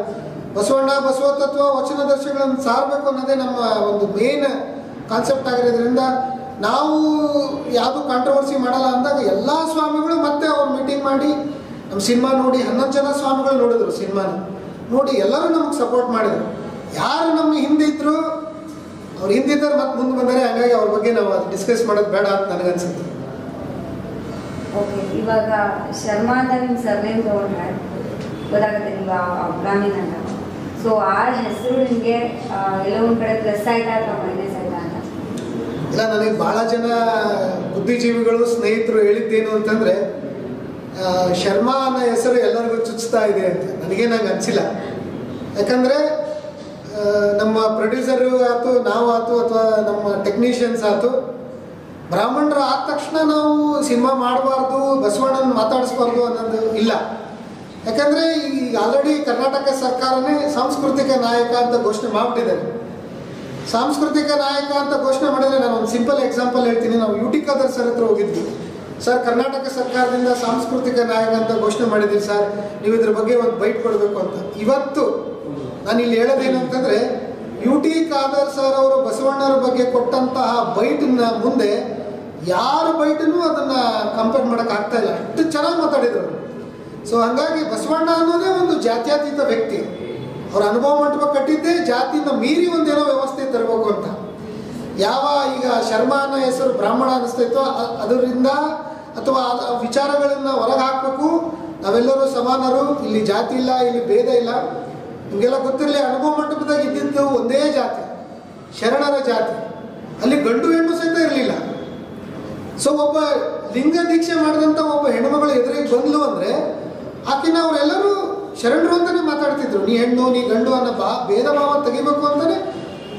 ಬಸವಣ್ಣ ಬಸವ ತತ್ವ ವಚನ ದರ್ಶನಗಳನ್ನು ಸಾರಬೇಕು ಅನ್ನೋದೇ ನಮ್ಮ ಒಂದು ಮೇನ್ ಕಾನ್ಸೆಪ್ಟ್ ಆಗಿರೋದ್ರಿಂದ ನಾವು ಯಾವುದು ಕಾಂಟ್ರವರ್ಸಿ ಮಾಡಲ್ಲ ಅಂದಾಗ ಎಲ್ಲ ಸ್ವಾಮಿಗಳು ಮತ್ತೆ ಅವ್ರು ಮೀಟಿಂಗ್ ಮಾಡಿ ನಮ್ಮ ಸಿನಿಮಾ ನೋಡಿ 11 ಜನ ಸ್ವಾಮಿಗಳು ನೋಡಿದ್ರು. ಸಿನಿಮಾನ ನೋಡಿ ಎಲ್ಲರೂ ನಮಗೆ ಸಪೋರ್ಟ್ ಮಾಡಿದರು. ಯಾರು ನಮ್ಮ ಹಿಂದೆ ಇದ್ರು ಅವ್ರು ಹಿಂದಿದ್ದಾರೆ ಮತ್ತೆ ಮುಂದೆ ಬಂದರೆ, ಹಾಗಾಗಿ ಅವ್ರ ಬಗ್ಗೆ ನಾವು ಅದು ಡಿಸ್ಕಸ್ ಮಾಡೋದು ಬೇಡ ಅಂತ ನನಗನ್ಸುತ್ತೆ. ಓಕೆ, ಇವಾಗ ಶರ್ಮಾ ಅಂತ ನಿಮ್ಮ ಸರ್ನೇಮ್ ತೊಗೊಂಡ್ರೆ ಗೊತ್ತಾಗುತ್ತೆ ನೀವು ಬ್ರಾಹ್ಮಣ ಅಂತ. ಸೊ ಆ ಹೆಸರು ನಿಮಗೆ ಎಲ್ಲೋ ಒಂದು ಕಡೆ ಪ್ಲಸ್ ಆಯ್ತಾ ಅಥವಾ ಮೈನಸ್ ಆಯ್ತಾ ಅಂತ? ಇಲ್ಲ, ನನಗೆ ಭಾಳ ಜನ ಬುದ್ಧಿಜೀವಿಗಳು ಸ್ನೇಹಿತರು ಹೇಳಿದ್ದೇನು ಅಂತಂದರೆ, ಶರ್ಮಾ ಅನ್ನೋ ಹೆಸರು ಎಲ್ಲರಿಗೂ ಚುಚ್ತಾ ಇದೆ ಅಂತ. ನನಗೆ ನಂಗೆ ಅನಿಸಿಲ್ಲ. ಯಾಕಂದರೆ ನಮ್ಮ ಪ್ರೊಡ್ಯೂಸರು ಆಯ್ತು, ನಾವು ಆಯ್ತು, ಅಥವಾ ನಮ್ಮ ಟೆಕ್ನಿಷಿಯನ್ಸ್ ಆಯ್ತು, ಬ್ರಾಹ್ಮಣರು ಆದ ತಕ್ಷಣ ನಾವು ಸಿನಿಮಾ ಮಾಡಬಾರ್ದು, ಬಸವಣ್ಣನ ಮಾತಾಡಿಸ್ಬಾರ್ದು ಅನ್ನೋದು ಇಲ್ಲ. ಯಾಕಂದರೆ ಈಗ ಆಲ್ರೆಡಿ ಕರ್ನಾಟಕ ಸರ್ಕಾರನೇ ಸಾಂಸ್ಕೃತಿಕ ನಾಯಕ ಅಂತ ಘೋಷಣೆ ಮಾಡಿಬಿಟ್ಟಿದ್ದಾರೆ. ಸಾಂಸ್ಕೃತಿಕ ನಾಯಕ ಅಂತ ಘೋಷಣೆ ಮಾಡಿದರೆ ನಾನು ಒಂದು ಸಿಂಪಲ್ ಎಕ್ಸಾಂಪಲ್ ಹೇಳ್ತೀನಿ. ನಾವು ಯು ಟಿ ಖಾದರ್ ಸರ್ ಹತ್ರ ಹೋಗಿದ್ವಿ. ಸರ್, ಕರ್ನಾಟಕ ಸರ್ಕಾರದಿಂದ ಸಾಂಸ್ಕೃತಿಕ ನಾಯಕ ಅಂತ ಘೋಷಣೆ ಮಾಡಿದ್ದೀವಿ ಸರ್, ನೀವು ಇದ್ರ ಬಗ್ಗೆ ಒಂದು ಬೈಟ್ ಕೊಡಬೇಕು ಅಂತ. ಇವತ್ತು ನಾನು ಇಲ್ಲಿ ಹೇಳೋದೇನಂತಂದರೆ, ಯು ಟಿ ಖಾದರ್ ಸರ್ ಅವರು ಬಸವಣ್ಣರ ಬಗ್ಗೆ ಕೊಟ್ಟಂತಹ ಬೈಟನ್ನ ಮುಂದೆ ಯಾರು ಬೈಟನ್ನು ಅದನ್ನು ಕಂಪೇರ್ ಮಾಡೋಕ್ಕೆ ಆಗ್ತಾ ಇಲ್ಲ, ಅಷ್ಟು ಚೆನ್ನಾಗಿ ಮಾತಾಡಿದರು. ಸೊ ಹಾಗಾಗಿ ಬಸವಣ್ಣ ಅನ್ನೋದೇ ಒಂದು ಜಾತ್ಯತೀತ ವ್ಯಕ್ತಿ. ಅವ್ರ ಅನುಭವ ಮಂಟಪ ಕಟ್ಟಿದ್ದೇ ಜಾತಿಯಿಂದ ಮೀರಿ ಒಂದೇನೋ ವ್ಯವಸ್ಥೆ ತರಬೇಕು ಅಂತ. ಯಾವ ಈಗ ಶರ್ಮಾನ ಹೆಸರು ಬ್ರಾಹ್ಮಣ ಅನ್ನಿಸ್ತೈತೋ ಅದರಿಂದ ಅಥವಾ ವಿಚಾರಗಳನ್ನು ಹೊರಗೆ ಹಾಕಬೇಕು. ನಾವೆಲ್ಲರೂ ಸಮಾನರು, ಇಲ್ಲಿ ಜಾತಿ ಇಲ್ಲ, ಇಲ್ಲಿ ಭೇದ ಇಲ್ಲ. ನಿಮಗೆಲ್ಲ ಗೊತ್ತಿರಲಿ, ಅನುಭವ ಮಂಟಪದಾಗ ಇದ್ದಿದ್ದು ಒಂದೇ ಜಾತಿ, ಶರಣರ ಜಾತಿ. ಅಲ್ಲಿ ಗಂಡು ಹೆಣ್ಣು ಸಹಿತ ಇರಲಿಲ್ಲ. ಸೊ ಒಬ್ಬ ಲಿಂಗ ದೀಕ್ಷೆ ಮಾಡಿದಂಥ ಒಬ್ಬ ಹೆಣ್ಣುಮಗಳು ಎದುರಿಗೆ ಬಂದ್ಲು ಅಂದರೆ ಆಕಿನ ಅವರೆಲ್ಲರೂ ಶರಣರು ಅಂತಲೇ ಮಾತಾಡ್ತಿದ್ರು. ನೀ ಹೆಣ್ಣು, ನೀ ಗಂಡು ಅನ್ನೋ ಭೇದ ಭಾವ ತೆಗಿಬೇಕು ಅಂತಲೇ.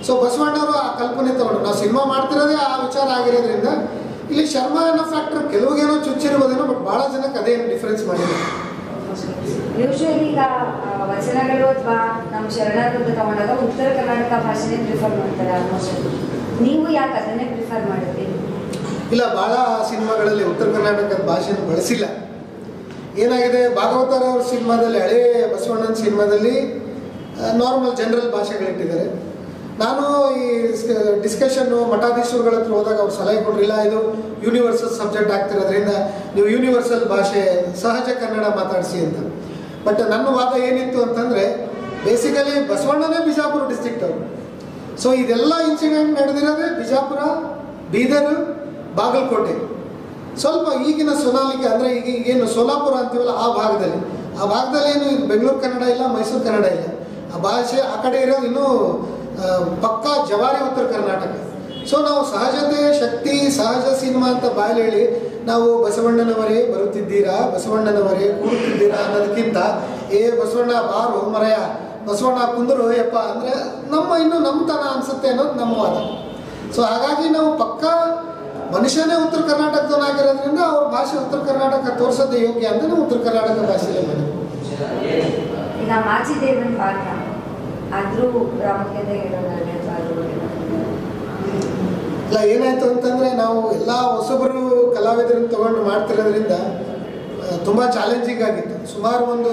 ಸೊ ಬಸವಣ್ಣವರು ಆ ಕಲ್ಪನೆ ತಗೊಂಡು ನಾವು ಸಿನಿಮಾ ಮಾಡ್ತಿರೋದೇ ಆ ವಿಚಾರ ಆಗಿರೋದ್ರಿಂದ ಇಲ್ಲಿ ಶರ್ಮಾ ಅನ್ನೋ ಫ್ಯಾಕ್ಟರ್ ಕೆಲವಿಗೇನೋ ಚುಚ್ಚಿರ್ಬೋದೇನೋ, ಬಟ್ ಭಾಳ ಜನಕ್ಕೆ ಅದೇನು ಡಿಫ್ರೆನ್ಸ್ ಮಾಡಿದೆ. ಯೂಶುವಲಿ ಈಗ ವಚನಗಳು ಅಥವಾ ನಮ್ಮ ಶರಣರದ್ದು ತಗೊಂಡಾಗ ಉತ್ತರ ಕರ್ನಾಟಕ ಭಾಷೆನೇ ಪ್ರಿಫರ್ ಮಾಡ್ತಾರೆ ಆಲ್ಮೋಸ್ಟ್. ನೀವು ಯಾಕೆ ಅದನ್ನೇ ಪ್ರಿಫರ್ ಮಾಡಿದ್ರಿ? ಇಲ್ಲ, ಭಾಳ ಸಿನಿಮಾಗಳಲ್ಲಿ ಉತ್ತರ ಕರ್ನಾಟಕದ ಭಾಷೆನ ಬಳಸಿಲ್ಲ. ಏನಾಗಿದೆ, ಭಾಗವತರ ಅವ್ರ ಸಿನಿಮಾದಲ್ಲಿ, ಹಳೇ ಬಸವಣ್ಣನ ಸಿನಿಮಾದಲ್ಲಿ ನಾರ್ಮಲ್ ಜನರಲ್ ಭಾಷೆಗಳಿಟ್ಟಿದ್ದಾರೆ. ನಾನು ಈ ಡಿಸ್ಕಷನ್ನು ಮಠಾಧೀಶರುಗಳ ಹತ್ರ ಹೋದಾಗ ಅವ್ರು ಸಲಹೆ ಕೊಡ್ರಿಲ್ಲ, ಇದು ಯೂನಿವರ್ಸಲ್ ಸಬ್ಜೆಕ್ಟ್ ಆಗ್ತಿರೋದ್ರಿಂದ ನೀವು ಯೂನಿವರ್ಸಲ್ ಭಾಷೆ, ಸಹಜ ಕನ್ನಡ ಮಾತಾಡಿಸಿ ಅಂತ. ಬಟ್ ನನ್ನ ವಾದ ಏನಿತ್ತು ಅಂತಂದರೆ, ಬೇಸಿಕಲಿ ಬಸವಣ್ಣನೇ ಬಿಜಾಪುರ ಡಿಸ್ಟ್ರಿಕ್ಟ್ ಅವರು. ಸೊ ಇದೆಲ್ಲ ಇನ್ಸಿಡೆಂಟ್ ನಡೆದಿರೋದೇ ಬಿಜಾಪುರ, ಬೀದರ್, ಬಾಗಲಕೋಟೆ, ಸ್ವಲ್ಪ ಈಗಿನ ಸೊನಾಲಿಗೆ ಅಂದರೆ ಈಗೇನು ಸೋಲಾಪುರ ಅಂತೀವಲ್ಲ ಆ ಭಾಗದಲ್ಲಿ ಏನು ಬೆಂಗಳೂರು ಕನ್ನಡ ಇಲ್ಲ, ಮೈಸೂರು ಕನ್ನಡ ಇಲ್ಲ. ಆ ಭಾಷೆ ಆ ಕಡೆ ಇರೋದು ಇನ್ನೂ ಪಕ್ಕಾ ಜವಾರಿ ಉತ್ತರ ಕರ್ನಾಟಕ. ಸೊ ನಾವು ಸಹಜತೆ, ಶಕ್ತಿ, ಸಹಜ ಸಿನಿಮಾ ಅಂತ ಬಾಯಲ್ಲಿ ಹೇಳಿ ನಾವು ಬಸವಣ್ಣನವರೇ ಬರುತ್ತಿದ್ದೀರಾ, ಬಸವಣ್ಣನವರೇ ಕೂಡುತ್ತಿದ್ದೀರಾ ಅನ್ನೋದಕ್ಕಿಂತ ಬಸವಣ್ಣ ಬಾರು ಮರೆಯ, ಬಸವಣ್ಣ ಕುಂದರು ಯಪ್ಪ ಅಂದರೆ ಇನ್ನೂ ನಮ್ಮತನ ಅನಿಸುತ್ತೆ ಅನ್ನೋದು ನಮ್ಮ ವಾದ. ಸೊ ಹಾಗಾಗಿ ನಾವು ಪಕ್ಕಾ ಮನುಷ್ಯನೇ ಉತ್ತರ ಕರ್ನಾಟಕದವನಾಗಿರೋದ್ರಿಂದ ಅವ್ರ ಭಾಷೆ ಉತ್ತರ ಕರ್ನಾಟಕ ತೋರಿಸೋದೇ ಯೋಗ್ಯ ಅಂತ ನಾವು ಉತ್ತರ ಕರ್ನಾಟಕ ಭಾಷೆಯಲ್ಲೇ ಮಾಡಿದ್ವಿ. ಈಗ ಮಾಚಿದೇವನ ಪಾತ್ರ ಆದರೂ ಪ್ರಾಮುಖ್ಯತೆ ಇರೋದಾದ್ರೆ ಇಲ್ಲ, ಏನಾಯ್ತು ಅಂತಂದರೆ ನಾವು ಎಲ್ಲ ಹೊಸಬರು ಕಲಾವಿದರನ್ನು ತೊಗೊಂಡು ಮಾಡ್ತಿರೋದ್ರಿಂದ ತುಂಬ ಚಾಲೆಂಜಿಂಗ್ ಆಗಿತ್ತು. ಸುಮಾರು ಒಂದು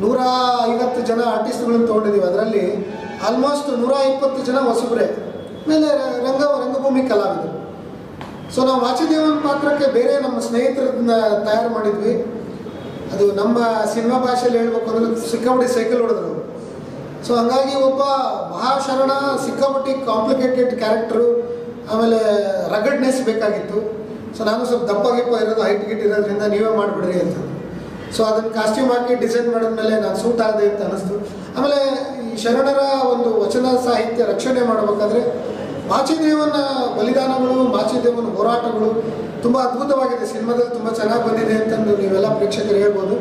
150 ಜನ ಆರ್ಟಿಸ್ಟ್ಗಳನ್ನು ತೊಗೊಂಡಿದ್ದೀವಿ. ಅದರಲ್ಲಿ ಆಲ್ಮೋಸ್ಟ್ 120 ಜನ ಹೊಸಬರೇ, ಆಮೇಲೆ ರಂಗಭೂಮಿ ಕಲಾವಿದರು. ಸೊ ನಾವು ಮಾಚಿದೇವನ ಪಾತ್ರಕ್ಕೆ ಬೇರೆ ನಮ್ಮ ಸ್ನೇಹಿತರನ್ನ ತಯಾರು ಮಾಡಿದ್ವಿ. ಅದು ನಮ್ಮ ಸಿನಿಮಾ ಭಾಷೆಯಲ್ಲಿ ಹೇಳ್ಬೇಕು ಅಂದರೆ ಸಿಕ್ಕಾಪಟ್ಟಿ ಸೈಕಲ್ ಹೊಡೆದ್ರು. ಸೊ ಹಂಗಾಗಿ ಒಬ್ಬ ಮಹಾಶರಣ ಸಿಕ್ಕಾಪಟ್ಟಿ ಕಾಂಪ್ಲಿಕೇಟೆಡ್ ಕ್ಯಾರೆಕ್ಟ್ರು, ಆಮೇಲೆ ರಗಡ್ನೆಸ್ ಬೇಕಾಗಿತ್ತು. ಸೊ ನಾನು ಸ್ವಲ್ಪ ದಪ್ಪ ಇರೋದು, ಹೈಟ್ ಗಿಟ್ ಇರೋದ್ರಿಂದ ನೀವೇ ಮಾಡಿಬಿಡ್ರಿ ಅಂತ. ಸೊ ಅದನ್ನು ಕಾಸ್ಟ್ಯೂಮ್ ಹಾಕಿ ಡಿಸೈನ್ ಮಾಡಿದ್ಮೇಲೆ ನಾನು ಸೂಟ್ ಆಗಿದೆ ಅಂತ ಅನ್ನಿಸ್ತು. ಆಮೇಲೆ ಈ ಶರಣರ ಒಂದು ವಚನ ಸಾಹಿತ್ಯ ರಕ್ಷಣೆ ಮಾಡಬೇಕಾದ್ರೆ ಮಾಚಿದೇವನ ಬಲಿದಾನಗಳು, ಮಾಚಿದೇವನ ಹೋರಾಟಗಳು ತುಂಬ ಅದ್ಭುತವಾಗಿದೆ. ಸಿನಿಮಾದಲ್ಲಿ ತುಂಬ ಚೆನ್ನಾಗಿ ಬಂದಿದೆ ಅಂತಂದು ನೀವೆಲ್ಲ ಪ್ರೇಕ್ಷಕರು ಹೇಳ್ಬೋದು.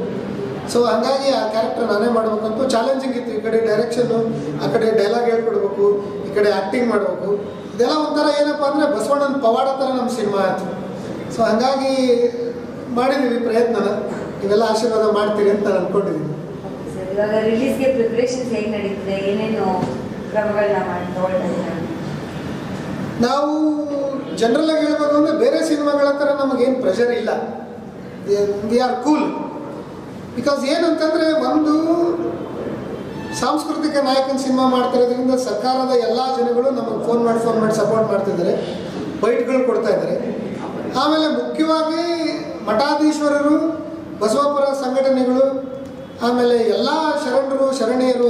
ಸೊ ಹಾಗಾಗಿ ಆ ಕ್ಯಾರೆಕ್ಟರ್ ನಾನೇ ಮಾಡಬೇಕಂತೂ ಚಾಲೆಂಜಿಂಗ್ ಇತ್ತು. ಈ ಕಡೆ ಡೈರೆಕ್ಷನ್ನು, ಆ ಕಡೆ ಡೈಲಾಗ್ ಹೇಳ್ಕೊಡ್ಬೇಕು, ಈ ಕಡೆ ಆ್ಯಕ್ಟಿಂಗ್ ಮಾಡಬೇಕು. ಇದೆಲ್ಲ ಒಂಥರ ಏನಪ್ಪ ಅಂದರೆ ಬಸವಣ್ಣನ ಪವಾಡ ಥರ ನಮ್ಮ ಸಿನಿಮಾ ಆಯಿತು. ಸೊ ಹಾಗಾಗಿ ಮಾಡಿದ್ದೀವಿ ಪ್ರಯತ್ನನ. ನೀವೆಲ್ಲ ಆಶೀರ್ವಾದ ಮಾಡ್ತೀರಿ ಅಂತ ನಾನು ಅಂದ್ಕೊಂಡಿದ್ದೀನಿ. ಇವಾಗ ರಿಲೀಸ್ಗೆ ಪ್ರಿಪ್ರೇಷನ್ಸ್ ಹೇಗೆ ನಡೀತಿದೆ, ಏನೇನು ಕ್ರಮಗಳನ್ನ ತಗೊಳ್ತಾ? ನಾವು ಜನರಲ್ಲಾಗಿ ಹೇಳ್ಬೇಕು ಅಂದರೆ ಬೇರೆ ಸಿನಿಮಾಗಳ ಥರ ನಮಗೇನು ಪ್ರೆಷರ್ ಇಲ್ಲ. We are cool. ಬಿಕಾಸ್ ಏನಂತಂದರೆ, ಒಂದು ಸಾಂಸ್ಕೃತಿಕ ನಾಯಕನ ಸಿನಿಮಾ ಮಾಡ್ತಿರೋದ್ರಿಂದ ಸರ್ಕಾರದ ಎಲ್ಲ ಜನಗಳು ನಮಗೆ ಫೋನ್ ಮಾಡಿ ಸಪೋರ್ಟ್ ಮಾಡ್ತಿದ್ದಾರೆ, ಬೈಟ್ಗಳು ಕೊಡ್ತಾ ಇದ್ದಾರೆ. ಆಮೇಲೆ ಮುಖ್ಯವಾಗಿ ಮಠಾಧೀಶ್ವರರು, ಬಸವಪುರ ಸಂಘಟನೆಗಳು, ಆಮೇಲೆ ಎಲ್ಲ ಶರಣರು, ಶರಣೆಯರು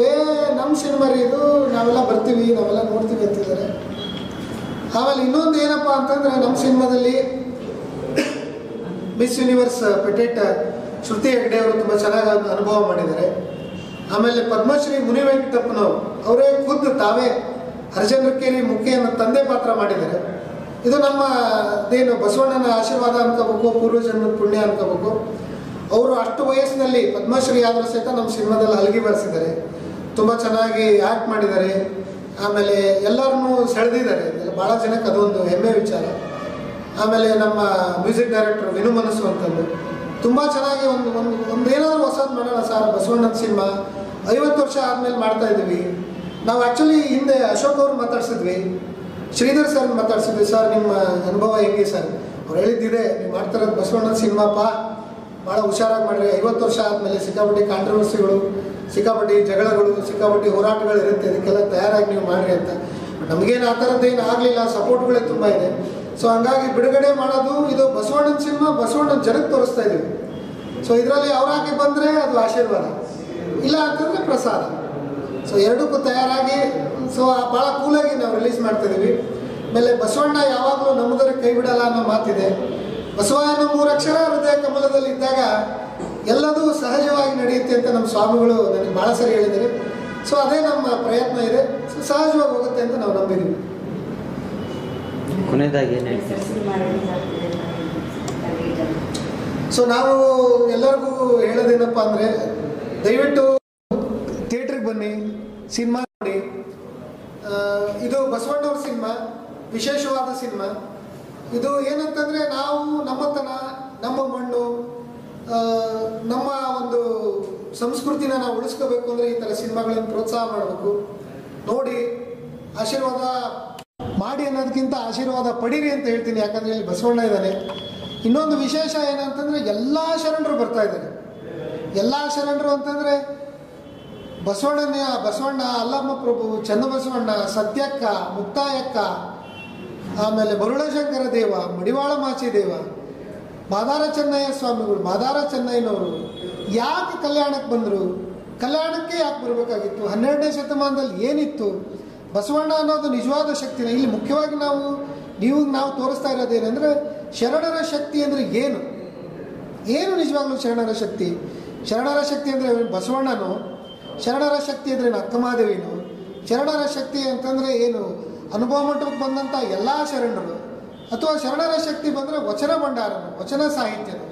ನಮ್ಮ ಸಿನಿಮಾ ರೀ ಇದು, ನಾವೆಲ್ಲ ಬರ್ತೀವಿ, ನಾವೆಲ್ಲ ನೋಡ್ತೀವಿ ಅಂತಿದ್ದಾರೆ. ಆಮೇಲೆ ಇನ್ನೊಂದು ಏನಪ್ಪ ಅಂತಂದರೆ, ನಮ್ಮ ಸಿನಿಮಾದಲ್ಲಿ ಮಿಸ್ ಯೂನಿವರ್ಸ್ ಪೆಟೆಟ್ ಶ್ರುತಿ ಹೆಗ್ಡೆ ಅವರು ತುಂಬ ಚೆನ್ನಾಗಿ ಅನುಭವ ಮಾಡಿದ್ದಾರೆ. ಆಮೇಲೆ ಪದ್ಮಶ್ರೀ ಮುನಿ ವೆಂಕಟಪ್ಪನವರು ಅವರೇ ಖುದ್ದು ತಾವೇ ಹರಿಚಂದ್ರ ಕೇರಿ ಮುಖ್ಯನ ತಂದೆ ಪಾತ್ರ ಮಾಡಿದ್ದಾರೆ. ಇದು ನಮ್ಮ ಅದೇನು ಬಸವಣ್ಣನ ಆಶೀರ್ವಾದ ಅನ್ಕೋಬೇಕು, ಪೂರ್ವಜನ್ಮದ ಪುಣ್ಯ ಅನ್ಕೋಬೇಕು. ಅವರು ಅಷ್ಟು ವಯಸ್ಸಿನಲ್ಲಿ ಪದ್ಮಶ್ರೀ ಆದರೂ ಸಹಿತ ನಮ್ಮ ಸಿನಿಮಾದಲ್ಲಿ ಹಲಗಿ ಬರೆಸಿದ್ದಾರೆ. ತುಂಬ ಚೆನ್ನಾಗಿ ಆ್ಯಕ್ಟ್ ಮಾಡಿದ್ದಾರೆ. ಆಮೇಲೆ ಎಲ್ಲರನ್ನೂ ಸೆಳೆದಿದ್ದಾರೆ. ಭಾಳ ಜನಕ್ಕೆ ಅದೊಂದು ಹೆಮ್ಮೆ ವಿಚಾರ. ಆಮೇಲೆ ನಮ್ಮ ಮ್ಯೂಸಿಕ್ ಡೈರೆಕ್ಟರ್ ವಿನು ಮನಸ್ಸು ಅಂತಂದು ತುಂಬ ಚೆನ್ನಾಗಿ ಒಂದು ಏನಾದರೂ ಹೊಸದು ಮಾಡೋಣ ಸರ್, ಬಸವಣ್ಣನ ಸಿನಿಮಾ 50 ವರ್ಷ ಆದಮೇಲೆ ಮಾಡ್ತಾಯಿದ್ದೀವಿ. ನಾವು ಆ್ಯಕ್ಚುಲಿ ಹಿಂದೆ ಅಶೋಕ್ ಅವ್ರು ಮಾತಾಡ್ಸಿದ್ವಿ, ಶ್ರೀಧರ್ ಸರ್ ಮಾತಾಡ್ಸಿದ್ವಿ. ಸರ್ ನಿಮ್ಮ ಅನುಭವ ಹೆಂಗೆ ಸರ್? ಅವ್ರು ಹೇಳಿದ್ದಿದೆ, ನೀವು ಮಾಡ್ತಿರೋದು ಬಸವಣ್ಣನ ಸಿನಿಮಾಪ, ಭಾಳ ಹುಷಾರಾಗಿ ಮಾಡಿರಿ. 50 ವರ್ಷ ಆದಮೇಲೆ ಸಿಕ್ಕಾಪಟ್ಟಿ ಕಾಂಟ್ರವರ್ಸಿಗಳು, ಸಿಕ್ಕಾಪಟ್ಟಿ ಜಗಳಗಳು, ಸಿಕ್ಕಾಪಟ್ಟಿ ಹೋರಾಟಗಳು ಇರುತ್ತೆ, ಅದಕ್ಕೆಲ್ಲ ತಯಾರಾಗಿ ನೀವು ಮಾಡಿರಿ ಅಂತ. ನಮಗೇನು ಆ ಥರದ್ದೇನು ಆಗಲಿಲ್ಲ, ಸಪೋರ್ಟ್ಗಳೇ ತುಂಬ ಇದೆ. ಸೊ ಹಂಗಾಗಿ ಬಿಡುಗಡೆ ಮಾಡೋದು ಇದು ಬಸವಣ್ಣನ ಸಿನಿಮಾ, ಬಸವಣ್ಣನ ಜನಕ್ಕೆ ತೋರಿಸ್ತಾ ಇದ್ದೀವಿ. ಸೊ ಇದರಲ್ಲಿ ಅವರಾಗಿ ಬಂದರೆ ಅದು ಆಶೀರ್ವಾದ, ಇಲ್ಲ ಅಂತಂದರೆ ಪ್ರಸಾದ. ಸೊ ಎರಡಕ್ಕೂ ತಯಾರಾಗಿ ಸೊ ಭಾಳ ಕೂಲಾಗಿ ನಾವು ರಿಲೀಸ್ ಮಾಡ್ತಿದ್ದೀವಿ. ಆಮೇಲೆ ಬಸವಣ್ಣ ಯಾವಾಗಲೂ ನಮ್ಮದರ ಕೈ ಬಿಡಲ್ಲ ಅನ್ನೋ ಮಾತಿದೆ. ಬಸವಣ್ಣ 3 ಅಕ್ಷರ ಹೃದಯ ಕಮಲದಲ್ಲಿ ಇದ್ದಾಗ ಎಲ್ಲದೂ ಸಹಜವಾಗಿ ನಡೆಯುತ್ತೆ ಅಂತ ನಮ್ಮ ಸ್ವಾಮಿಗಳು ನನಗೆ ಭಾಳ ಸರಿ ಹೇಳಿದ್ದಾರೆ. ಸೊ ಅದೇ ನಮ್ಮ ಪ್ರಯತ್ನ ಇದೆ. ಸೊ ಸಹಜವಾಗಿ ಹೋಗುತ್ತೆ ಅಂತ ನಾವು ನಂಬಿದ್ದೀವಿ. ಕೊನೆಯದಾಗಿ ಏನು ಹೇಳ್ತೀರಿ? ಸೊ ನಾವು ಎಲ್ಲರಿಗೂ ಹೇಳೋದೇನಪ್ಪ ಅಂದರೆ, ದಯವಿಟ್ಟು ಥಿಯೇಟ್ರಿಗೆ ಬನ್ನಿ, ಸಿನಿಮಾ ನೋಡಿ. ಇದು ಬಸವಣ್ಣವ್ರ ಸಿನಿಮಾ, ವಿಶೇಷವಾದ ಸಿನಿಮಾ. ಇದು ಏನಂತಂದರೆ, ನಾವು ನಮ್ಮತನ, ನಮ್ಮ ಮಣ್ಣು, ನಮ್ಮ ಒಂದು ಸಂಸ್ಕೃತಿನ ನಾವು ಉಳಿಸ್ಕೋಬೇಕು ಅಂದರೆ ಈ ಥರ ಸಿನಿಮಾಗಳನ್ನು ಪ್ರೋತ್ಸಾಹ ಮಾಡಬೇಕು. ನೋಡಿ, ಆಶೀರ್ವಾದ ಮಾಡಿ ಅನ್ನೋದಕ್ಕಿಂತ ಆಶೀರ್ವಾದ ಪಡೀರಿ ಅಂತ ಹೇಳ್ತೀನಿ. ಯಾಕಂದರೆ ಇಲ್ಲಿ ಬಸವಣ್ಣ ಇದ್ದಾನೆ. ಇನ್ನೊಂದು ವಿಶೇಷ ಏನಂತಂದರೆ, ಎಲ್ಲ ಶರಣರು ಬರ್ತಾ ಇದ್ದಾರೆ. ಎಲ್ಲ ಶರಣರು ಅಂತಂದರೆ ಬಸವಣ್ಣ, ಅಲ್ಲಮ್ಮ ಪ್ರಭು, ಚನ್ನಬಸವಣ್ಣ, ಸತ್ಯಕ್ಕ, ಮುಕ್ತಾಯಕ್ಕ, ಆಮೇಲೆ ಮರುಳಶಂಕರ ದೇವ, ಮಡಿವಾಳ ಮಾಚಿದೇವ, ಮಾದಾರ ಚೆನ್ನಯ್ಯ ಸ್ವಾಮಿಗಳು, ಮಾದಾರ ಚೆನ್ನಯ್ಯನವರು ಯಾಕೆ ಕಲ್ಯಾಣಕ್ಕೆ ಬಂದರು? ಕಲ್ಯಾಣಕ್ಕೆ ಯಾಕೆ ಬರಬೇಕಾಗಿತ್ತು? 12ನೇ ಶತಮಾನದಲ್ಲಿ ಏನಿತ್ತು? ಬಸವಣ್ಣ ಅನ್ನೋದು ನಿಜವಾದ ಶಕ್ತಿನ ಇಲ್ಲಿ ಮುಖ್ಯವಾಗಿ ನಾವು ತೋರಿಸ್ತಾ ಇರೋದೇನೆಂದರೆ, ಶರಣರ ಶಕ್ತಿ ಅಂದರೆ ಏನು ನಿಜವಾಗ್ಲೂ ಶರಣರ ಶಕ್ತಿ? ಶರಣರ ಶಕ್ತಿ ಅಂದರೆ ಬಸವಣ್ಣನೋ? ಶರಣರ ಶಕ್ತಿ ಅಂದರೆ ಅಕ್ಕಮಹಾದೇವಿನೋ? ಶರಣರ ಶಕ್ತಿ ಅಂತಂದರೆ ಏನು? ಅನುಭವ ಮಂಟಪಕ್ಕೆ ಬಂದಂಥ ಎಲ್ಲ ಶರಣರು, ಅಥವಾ ಶರಣರ ಶಕ್ತಿ ಬಂದರೆ ವಚನ ಭಂಡಾರನು, ವಚನ ಸಾಹಿತ್ಯನು,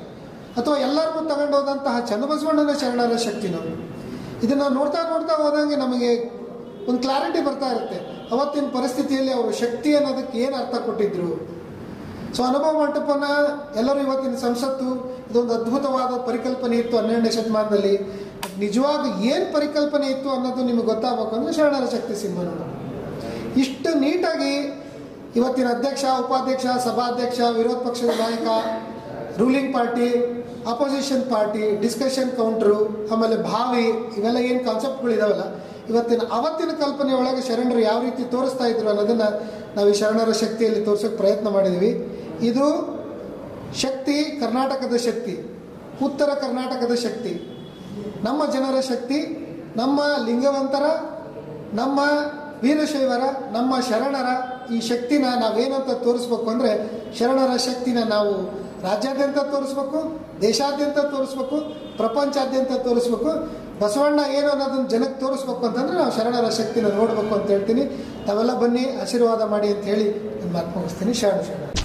ಅಥವಾ ಎಲ್ಲರಿಗೂ ತಗೊಂಡೋದಂತಹ ಚನ್ನಬಸವಣ್ಣನ ಶರಣರ ಶಕ್ತಿನೋ? ಇದನ್ನು ನೋಡ್ತಾ ಹೋದಂಗೆ ನಮಗೆ ಒಂದು ಕ್ಲಾರಿಟಿ ಬರ್ತಾ ಇರುತ್ತೆ. ಅವತ್ತಿನ ಪರಿಸ್ಥಿತಿಯಲ್ಲಿ ಅವರು ಶಕ್ತಿ ಅನ್ನೋದಕ್ಕೆ ಏನು ಅರ್ಥ ಕೊಟ್ಟಿದ್ರು. ಸೊ ಅನುಭವ ಮಂಟಪನ ಎಲ್ಲರೂ ಇವತ್ತಿನ ಸಂಸತ್ತು ಇದೊಂದು ಅದ್ಭುತವಾದ ಪರಿಕಲ್ಪನೆ ಇತ್ತು 12ನೇ ಶತಮಾನದಲ್ಲಿ. ನಿಜವಾಗಿ ಏನು ಪರಿಕಲ್ಪನೆ ಇತ್ತು ಅನ್ನೋದು ನಿಮಗೆ ಗೊತ್ತಾಗಬೇಕು ಅಂದರೆ ಶರಣರ ಶಕ್ತಿ ಸಿನಿಮಾ ನೋಡೋಣ. ಇಷ್ಟು ನೀಟಾಗಿ ಇವತ್ತಿನ ಅಧ್ಯಕ್ಷ, ಉಪಾಧ್ಯಕ್ಷ, ಸಭಾಧ್ಯಕ್ಷ, ವಿರೋಧ ಪಕ್ಷದ ನಾಯಕ, ruling party, opposition party, discussion counter, ಆಮೇಲೆ ಭಾವಿ, ಇವೆಲ್ಲ ಏನು ಕಾನ್ಸೆಪ್ಟ್ಗಳಿದಾವಲ್ಲ, ಅವತ್ತಿನ ಕಲ್ಪನೆ ಒಳಗೆ ಶರಣರು ಯಾವ ರೀತಿ ತೋರಿಸ್ತಾ ಇದ್ರು ಅನ್ನೋದನ್ನು ನಾವು ಈ ಶರಣರ ಶಕ್ತಿಯಲ್ಲಿ ತೋರಿಸೋಕೆ ಪ್ರಯತ್ನ ಮಾಡಿದ್ದೀವಿ. ಇದು ಶಕ್ತಿ ಕರ್ನಾಟಕದ ಶಕ್ತಿ, ಉತ್ತರ ಕರ್ನಾಟಕದ ಶಕ್ತಿ, ನಮ್ಮ ಜನರ ಶಕ್ತಿ, ನಮ್ಮ ಲಿಂಗವಂತರ, ನಮ್ಮ ವೀರಶೈವರ, ನಮ್ಮ ಶರಣರ ಈ ಶಕ್ತಿನ ನಾವೇನಂತ ತೋರಿಸ್ಬೇಕು ಅಂದರೆ, ಶರಣರ ಶಕ್ತಿನ ನಾವು ರಾಜ್ಯಾದ್ಯಂತ ತೋರಿಸ್ಬೇಕು, ದೇಶಾದ್ಯಂತ ತೋರಿಸ್ಬೇಕು, ಪ್ರಪಂಚಾದ್ಯಂತ ತೋರಿಸ್ಬೇಕು. ಬಸವಣ್ಣ ಏನು ಅನ್ನೋದನ್ನು ಜನಕ್ಕೆ ತೋರಿಸ್ಬೇಕು ಅಂತಂದರೆ ನಾವು ಶರಣರ ಶಕ್ತಿನ ನೋಡಬೇಕು ಅಂತ ಹೇಳ್ತೀನಿ. ತಾವೆಲ್ಲ ಬನ್ನಿ, ಆಶೀರ್ವಾದ ಮಾಡಿ ಅಂತ ಹೇಳಿ ನನ್ನ ಮಾತು ಮುಗಿಸ್ತೀನಿ. ಶರಣ.